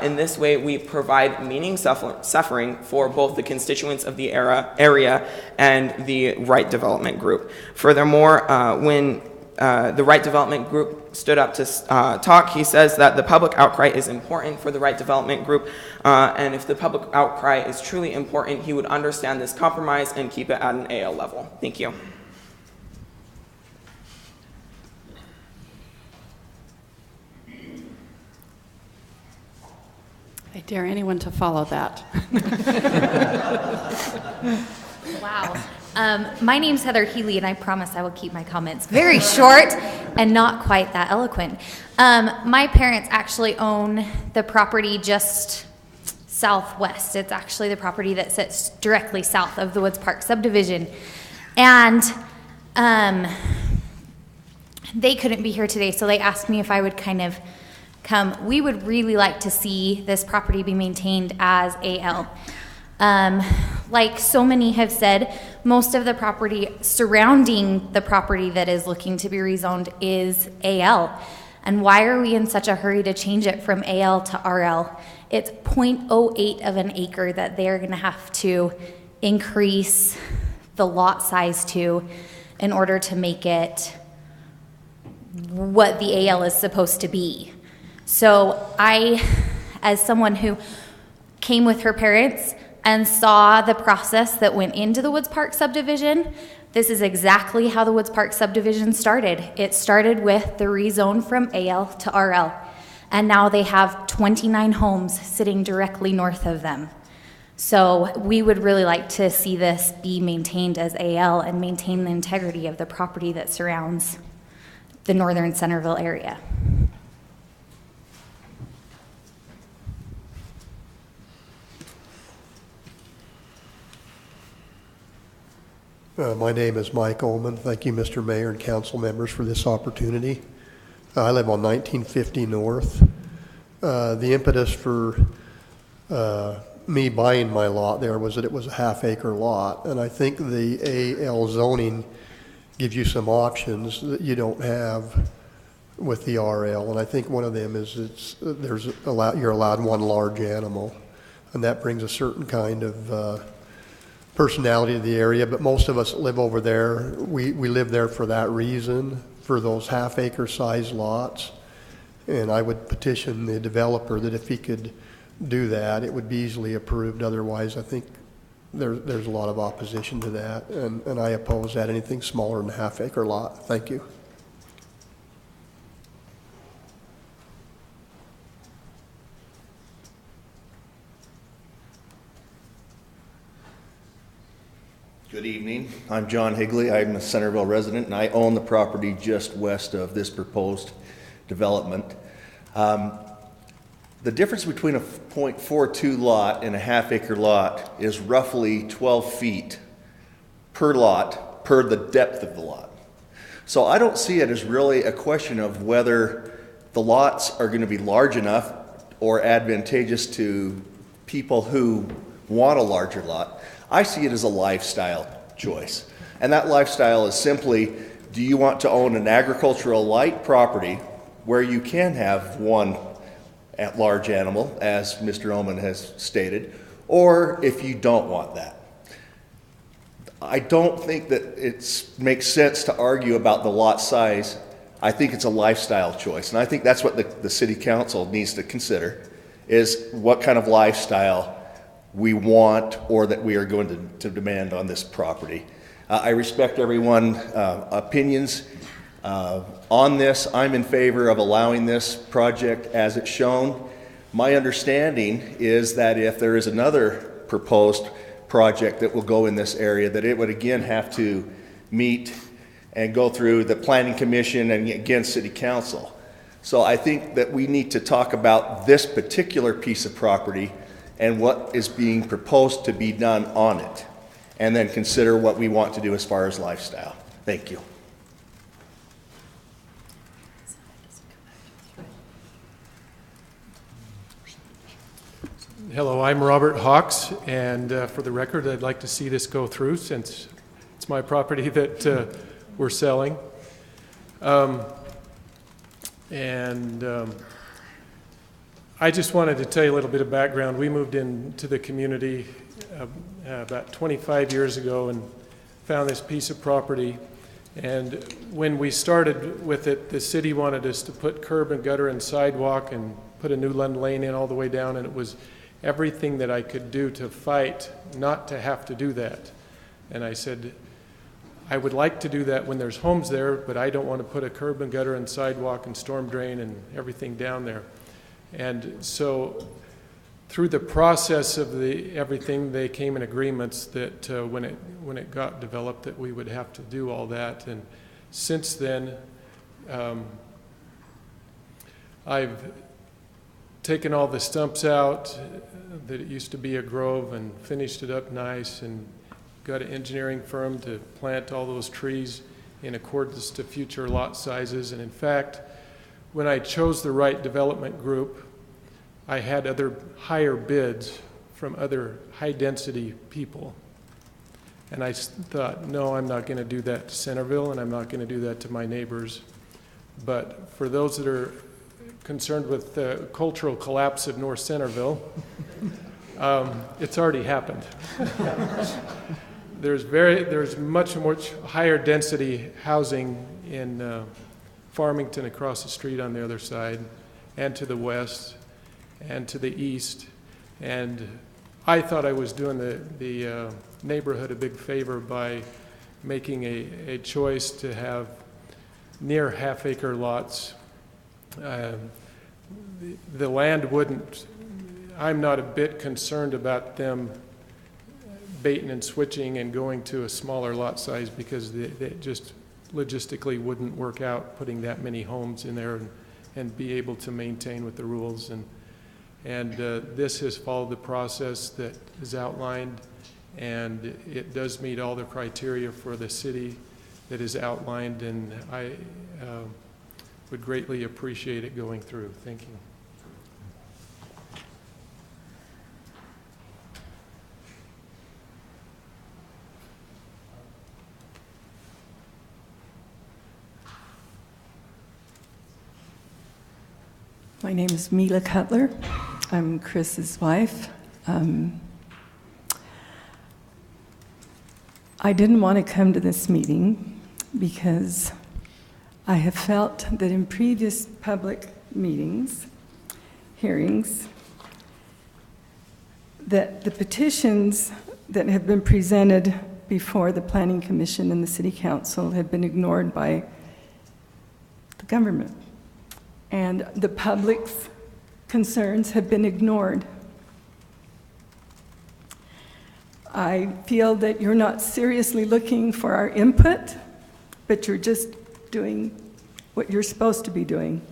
In this way, we provide meaning suffering for both the constituents of the area and the Right Development Group. Furthermore, when the Right Development Group stood up to talk, he says that the public outcry is important for the Right Development Group, and if the public outcry is truly important, he would understand this compromise and keep it at an AL level. Thank you. I dare anyone to follow that. Wow. My name's Heather Healy, and I promise I will keep my comments very short and not quite that eloquent. My parents actually own the property just southwest. It's actually the property that sits directly south of the Woods Park subdivision. And they couldn't be here today, so they asked me if I would kind of come. We would really like to see this property be maintained as AL. Like so many have said, most of the property surrounding the property that is looking to be rezoned is AL. And why are we in such a hurry to change it from AL to RL? It's 0.08 of an acre that they're going to have to increase the lot size to in order to make it what the AL is supposed to be. So I, as someone who came with her parents and saw the process that went into the Woods Park subdivision, this is exactly how the Woods Park subdivision started. It started with the rezone from AL to RL, and now they have 29 homes sitting directly north of them. So we would really like to see this be maintained as AL and maintain the integrity of the property that surrounds the northern Centerville area. My name is Mike Ullman. Thank you, Mr. Mayor and council members, for this opportunity. I live on 1950 North. The impetus for me buying my lot there was that it was a half-acre lot, and I think the AL zoning gives you some options that you don't have with the RL, and I think one of them is you're allowed one large animal, and that brings a certain kind of personality to the area. But most of us that live over there, we live there for that reason, for those half-acre size lots. And I would petition the developer that if he could do that, it would be easily approved. Otherwise, I think there's a lot of opposition to that, and I oppose that, anything smaller than a half-acre lot. Thank you. Good evening. I'm John Higley. I'm a Centerville resident, and I own the property just west of this proposed development. The difference between a .42 lot and a half-acre lot is roughly 12 feet per lot per the depth of the lot. So I don't see it as really a question of whether the lots are going to be large enough or advantageous to people who want a larger lot. I see it as a lifestyle choice. And that lifestyle is simply, do you want to own an agricultural light property where you can have one large animal, as Mr. Ullman has stated, or if you don't want that? I don't think that it makes sense to argue about the lot size. I think it's a lifestyle choice. And I think that's what the city council needs to consider, is what kind of lifestyle we want or that we are going to demand on this property. I respect everyone's opinions on this. I'm in favor of allowing this project as it's shown. My understanding is that if there is another proposed project that will go in this area, that it would again have to meet and go through the Planning Commission and again City Council. So I think that we need to talk about this particular piece of property and what is being proposed to be done on it, and then consider what we want to do as far as lifestyle. Thank you. Hello, I'm Robert Hawks, and for the record, I'd like to see this go through since it's my property that we're selling. I just wanted to tell you a little bit of background. We moved into the community about 25 years ago and found this piece of property. And when we started with it, the city wanted us to put curb and gutter and sidewalk and put a new lane in all the way down, and it was everything that I could do to fight not to have to do that. And I said, I would like to do that when there's homes there, but I don't want to put a curb and gutter and sidewalk and storm drain and everything down there. And so through the process of everything, they came in agreements that when it got developed that we would have to do all that. And since then, I've taken all the stumps out that it used to be a grove and finished it up nice and got an engineering firm to plant all those trees in accordance to future lot sizes. And in fact, when I chose the right development group, I had other higher bids from other high-density people. And I thought, no, I'm not going to do that to Centerville, and I'm not going to do that to my neighbors. But for those that are concerned with the cultural collapse of North Centerville, it's already happened. there's much higher density housing in Farmington across the street on the other side, and to the west, and to the east. And I thought I was doing the neighborhood a big favor by making a choice to have near half-acre lots. The land wouldn't, I'm not a bit concerned about them baiting and switching and going to a smaller lot size, because they just logistically wouldn't work out putting that many homes in there and be able to maintain with the rules. And this has followed the process that is outlined, and it does meet all the criteria for the city that is outlined, and I would greatly appreciate it going through. Thank you. My name is Mila Cutler. I'm Chris's wife. I didn't want to come to this meeting because I have felt that in previous public meetings, hearings, that the petitions that have been presented before the Planning Commission and the City Council have been ignored by the government. And the public's concerns have been ignored. I feel that you're not seriously looking for our input, but you're just doing what you're supposed to be doing.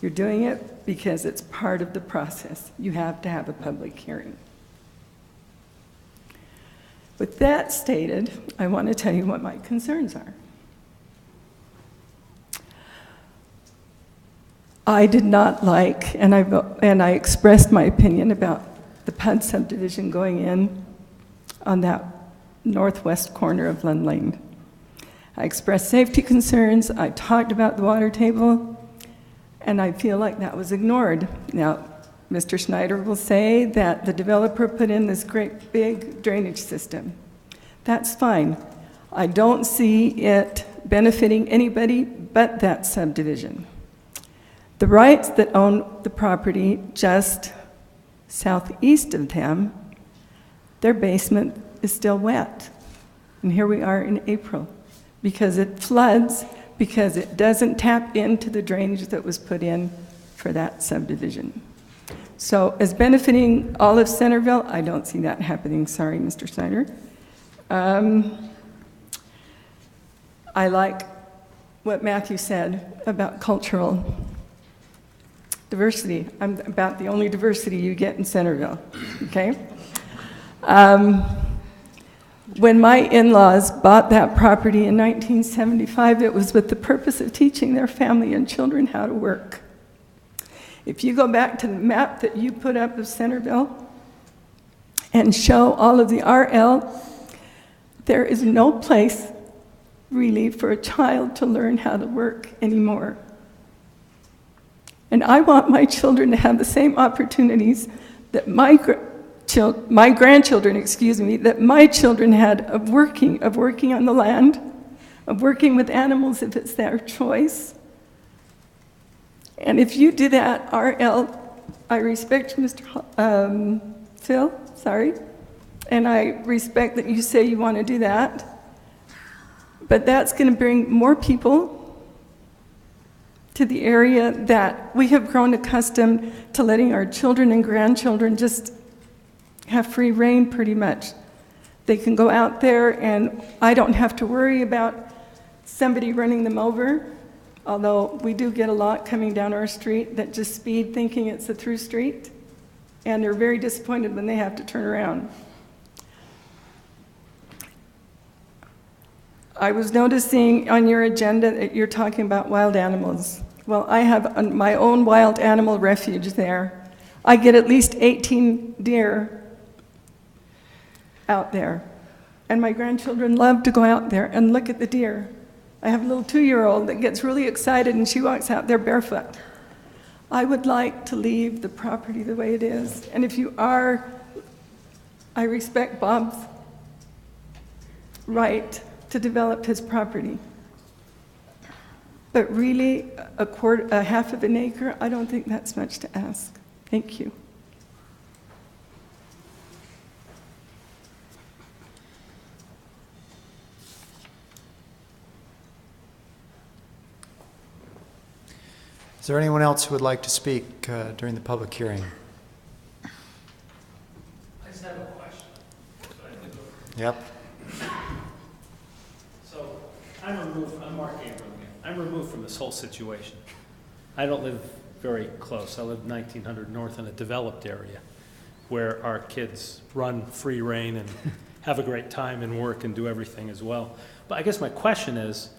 You're doing it because it's part of the process. You have to have a public hearing. With that stated, I want to tell you what my concerns are. I did not like, and I expressed my opinion about the PUD subdivision going in on that northwest corner of Lund Lane. I expressed safety concerns, I talked about the water table, and I feel like that was ignored. Now, Mr. Schneider will say that the developer put in this great big drainage system. That's fine. I don't see it benefiting anybody but that subdivision. The rights that own the property just southeast of them, their basement is still wet. And here we are in April, because it floods, because it doesn't tap into the drainage that was put in for that subdivision. So as benefiting all of Centerville, I don't see that happening. Sorry, Mr. Snyder. I like what Matthew said about cultural diversity. I'm about the only diversity you get in Centerville, okay? When my in-laws bought that property in 1975, it was with the purpose of teaching their family and children how to work. If you go back to the map that you put up of Centerville and show all of the RL, there is no place really for a child to learn how to work anymore. And I want my children to have the same opportunities that my grandchildren, that my children had of working on the land, of working with animals if it's their choice. And if you do that, RL, I respect Mr. Phil, sorry, and I respect that you say you want to do that, but that's going to bring more people to the area that we have grown accustomed to letting our children and grandchildren just have free reign pretty much. They can go out there and I don't have to worry about somebody running them over, although we do get a lot coming down our street that just speed thinking it's a through street, and they're very disappointed when they have to turn around. I was noticing on your agenda that you're talking about wild animals. Well, I have my own wild animal refuge there. I get at least 18 deer out there. And my grandchildren love to go out there and look at the deer. I have a little 2-year-old that gets really excited and she walks out there barefoot. I would like to leave the property the way it is. And if you are, I respect Bob's right to develop his property. But really, a half of an acre, I don't think that's much to ask. Thank you. Is there anyone else who would like to speak during the public hearing? I just have a question. Yep. So I'm Mark Abram again. I'm removed from this whole situation. I don't live very close. I live 1900 North in a developed area where our kids run free rein and have a great time and work and do everything as well. But I guess my question is,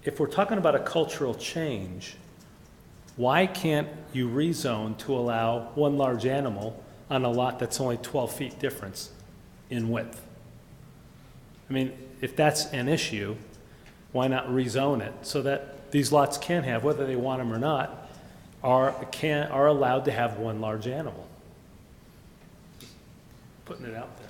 if we're talking about a cultural change, why can't you rezone to allow one large animal on a lot that's only 12 feet difference in width? I mean, if that's an issue, why not rezone it so that these lots can have, whether they want them or not, are allowed to have one large animal? Just putting it out there.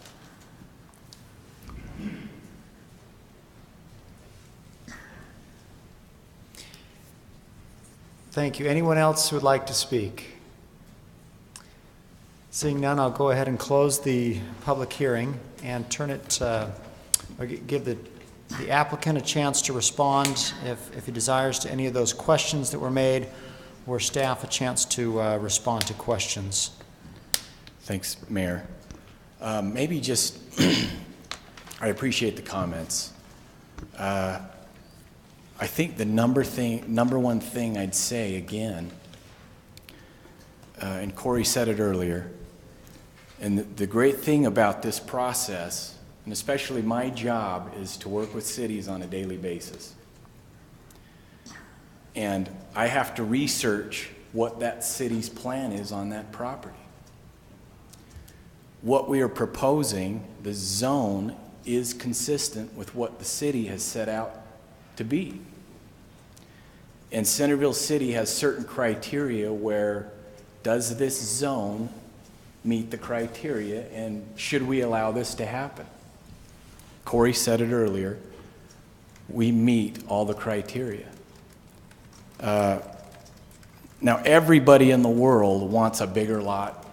Thank you. Anyone else who would like to speak? Seeing none, I'll go ahead and close the public hearing and turn it, or give the applicant a chance to respond if he desires to any of those questions that were made, or staff a chance to respond to questions. Thanks, Mayor. Maybe just, I appreciate the comments. I think the number one thing I'd say again, and Corey said it earlier, and the great thing about this process, and especially my job, is to work with cities on a daily basis. And I have to research what that city's plan is on that property. What we are proposing, the zone, is consistent with what the city has set out to be. And Centerville City has certain criteria where, does this zone meet the criteria, and should we allow this to happen? Corey said it earlier, we meet all the criteria. Now everybody in the world wants a bigger lot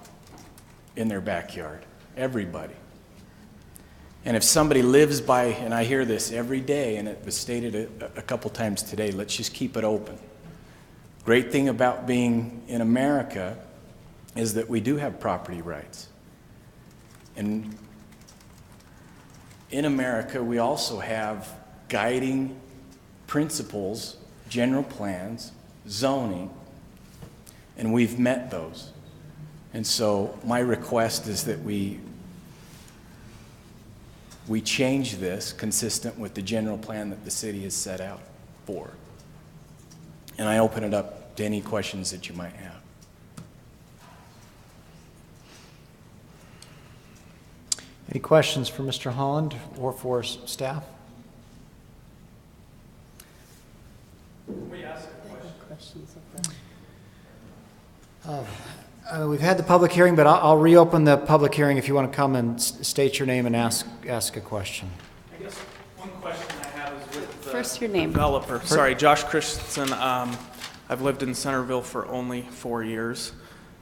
in their backyard, everybody. And if somebody lives by, and I hear this every day, and it was stated a couple times today, let's just keep it open. Great thing about being in America is that we do have property rights. And in America, we also have guiding principles, general plans, zoning, and we've met those. And so my request is that we change this consistent with the general plan that the city has set out for. And I open it up to any questions that you might have. Any questions for Mr. Holland or for staff? We ask questions. We've had the public hearing, but I'll reopen the public hearing if you want to come and state your name and ask a question. I guess one question I have is with the First, your name. developer. Sorry, Josh Christensen. I've lived in Centerville for only 4 years,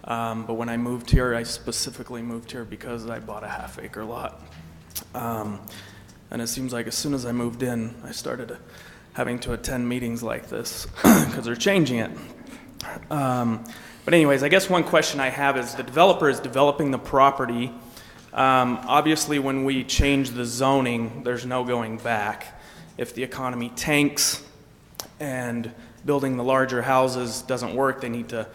but when I moved here, I specifically moved here because I bought a half-acre lot. And it seems like as soon as I moved in, I started having to attend meetings like this because they're changing it. But anyways, I guess one question I have is the developer is developing the property. Obviously, when we change the zoning, there's no going back. If the economy tanks and building the larger houses doesn't work, they need to,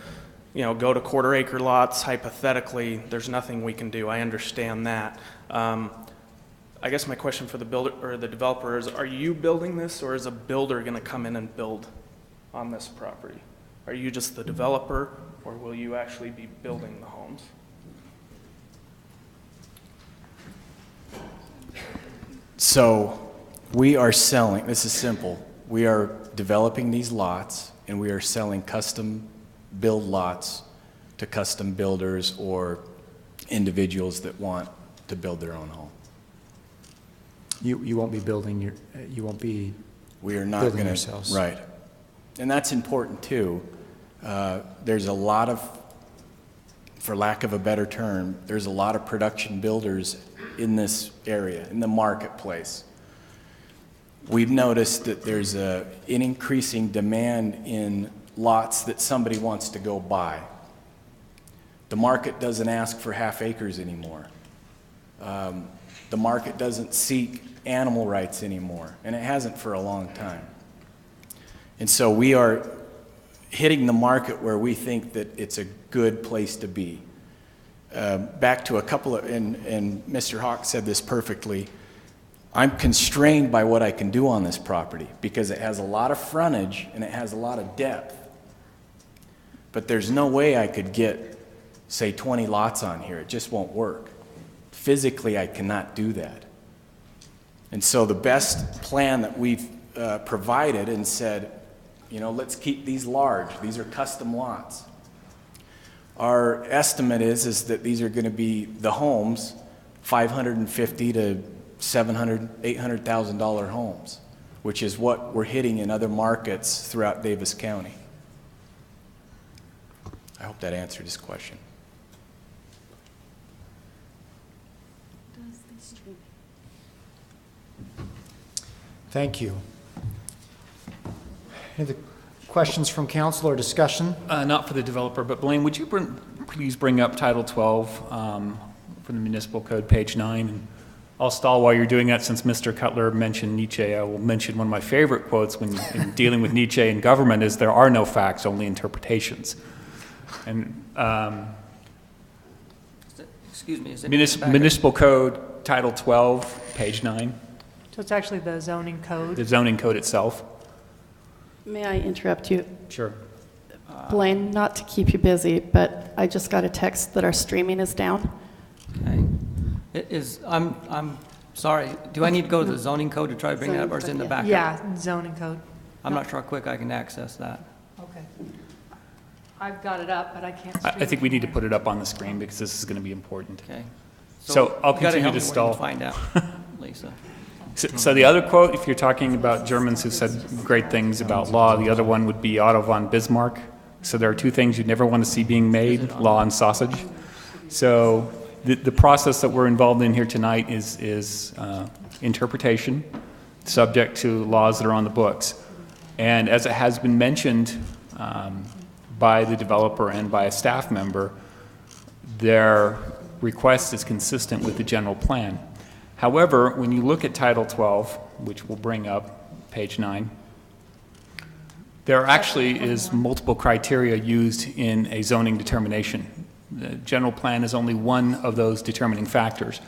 go to quarter-acre lots. Hypothetically, there's nothing we can do. I understand that. I guess my question for the builder or the developer is: are you building this, or is a builder going to come in and build on this property? Are you just the developer, or will you actually be building the homes? So we are selling, this is simple, we are developing these lots and we are selling custom build lots to custom builders or individuals that want to build their own home. You won't be building you won't be We are not building going yourselves. to, right. And that's important too. There's a lot of, for lack of a better term, there's a lot of production builders in this area, in the marketplace. We've noticed that there's an increasing demand in lots that somebody wants to go buy. The market doesn't ask for half acres anymore. The market doesn't seek animal rights anymore, and it hasn't for a long time. And so we are hitting the market where we think that it's a good place to be. Back to a couple of, and Mr. Hawk said this perfectly, I'm constrained by what I can do on this property because it has a lot of frontage and it has a lot of depth. But there's no way I could get, say, 20 lots on here. It just won't work. Physically, I cannot do that. And so the best plan that we've provided and said, you know, let's keep these large. These are custom lots. Our estimate is that these are going to be the homes, $550,000 to $700,000, $800,000 homes, which is what we're hitting in other markets throughout Davis County. I hope that answered his question. Thank you. Any other questions from council or discussion? Not for the developer, but Blaine, would you please bring up Title 12 from the Municipal Code, page 9? And I'll stall while you're doing that since Mr. Cutler mentioned Nietzsche. I will mention one of my favorite quotes when in dealing with Nietzsche in government is, there are no facts, only interpretations. And excuse me, is it Municipal Code, Title 12, page 9. So it's actually the zoning code. The zoning code itself. May I interrupt you? Sure. Blaine, not to keep you busy, but I just got a text that our streaming is down. Okay. I'm sorry, do I need to go to the zoning code to try to bring that up, or is it in the back? Yeah, zoning code. I'm not sure how quick I can access that. Okay. I've got it up, but I can't stream I think it. we need to put it up on the screen because this is going to be important. Okay. So I'll you gotta continue help to me stall. find out, Lisa. So the other quote, if you're talking about Germans who said great things about law, the other one would be Otto von Bismarck. So there are two things you'd never want to see being made, law and sausage. So the process that we're involved in here tonight is interpretation, subject to laws that are on the books. And as it has been mentioned by the developer and by a staff member, their request is consistent with the general plan. However, when you look at Title 12, which we'll bring up, page 9, there actually is multiple criteria used in a zoning determination. The general plan is only one of those determining factors.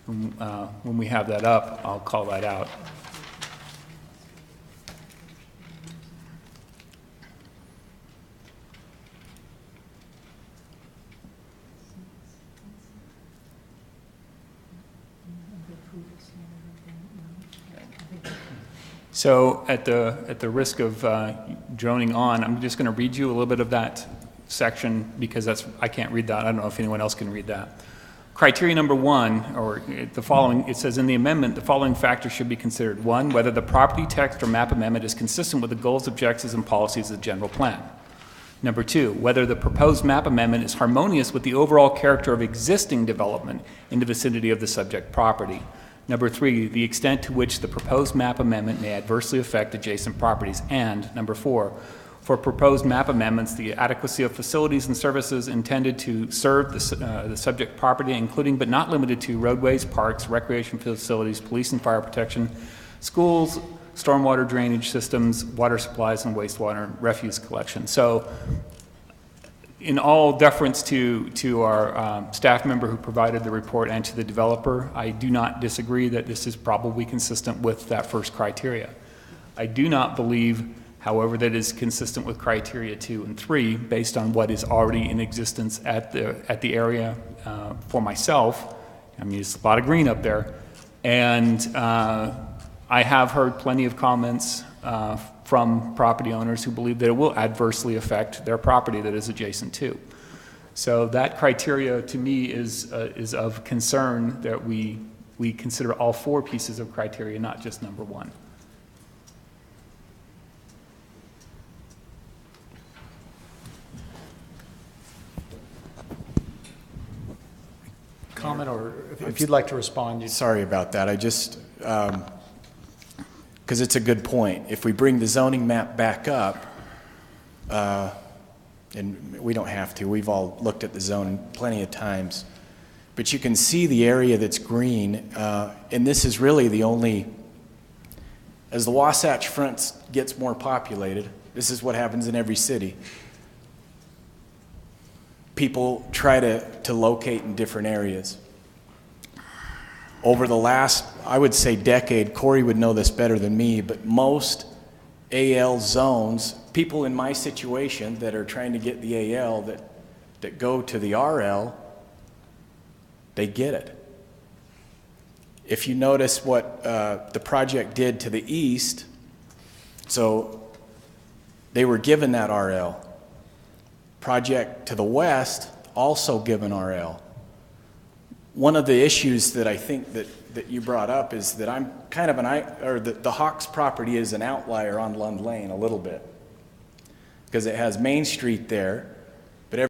When we have that up, I'll call that out. So at the risk of droning on, I'm just going to read you a little bit of that section because I can't read that. I don't know if anyone else can read that. Criteria number 1, or the following, it says in the amendment, the following factors should be considered. 1, whether the property text or map amendment is consistent with the goals, objectives, and policies of the general plan. Number 2, whether the proposed map amendment is harmonious with the overall character of existing development in the vicinity of the subject property. Number 3, the extent to which the proposed map amendment may adversely affect adjacent properties. And number 4, for proposed map amendments, the adequacy of facilities and services intended to serve the subject property, including but not limited to roadways, parks, recreation facilities, police and fire protection, schools, stormwater drainage systems, water supplies, and wastewater and refuse collection. So in all deference to our staff member who provided the report and to the developer, I do not disagree that this is probably consistent with that first criteria. I do not believe, however, that it is consistent with criteria 2 and 3 based on what is already in existence at the area for myself. I mean, there's a lot of green up there. And I have heard plenty of comments from property owners who believe that it will adversely affect their property that is adjacent to. So that criteria to me is of concern that we we consider all 4 pieces of criteria, not just number 1. Comment, or if you'd like to respond. Sorry about that. I just, because it's a good point. If we bring the zoning map back up, and we don't have to, we've all looked at the zone plenty of times, but you can see the area that's green, and this is really the only, as the Wasatch Front gets more populated, this is what happens in every city. People try to locate in different areas. Over the last, I would say, decade, Corey would know this better than me, but most AL zones, people in my situation that are trying to get the AL that go to the RL, they get it. If you notice what the project did to the east, so they were given that RL. Project to the west, also given RL. One of the issues that I think that you brought up is that I'm kind of the Hawks property is an outlier on Lund Lane a little bit, because it has Main Street there,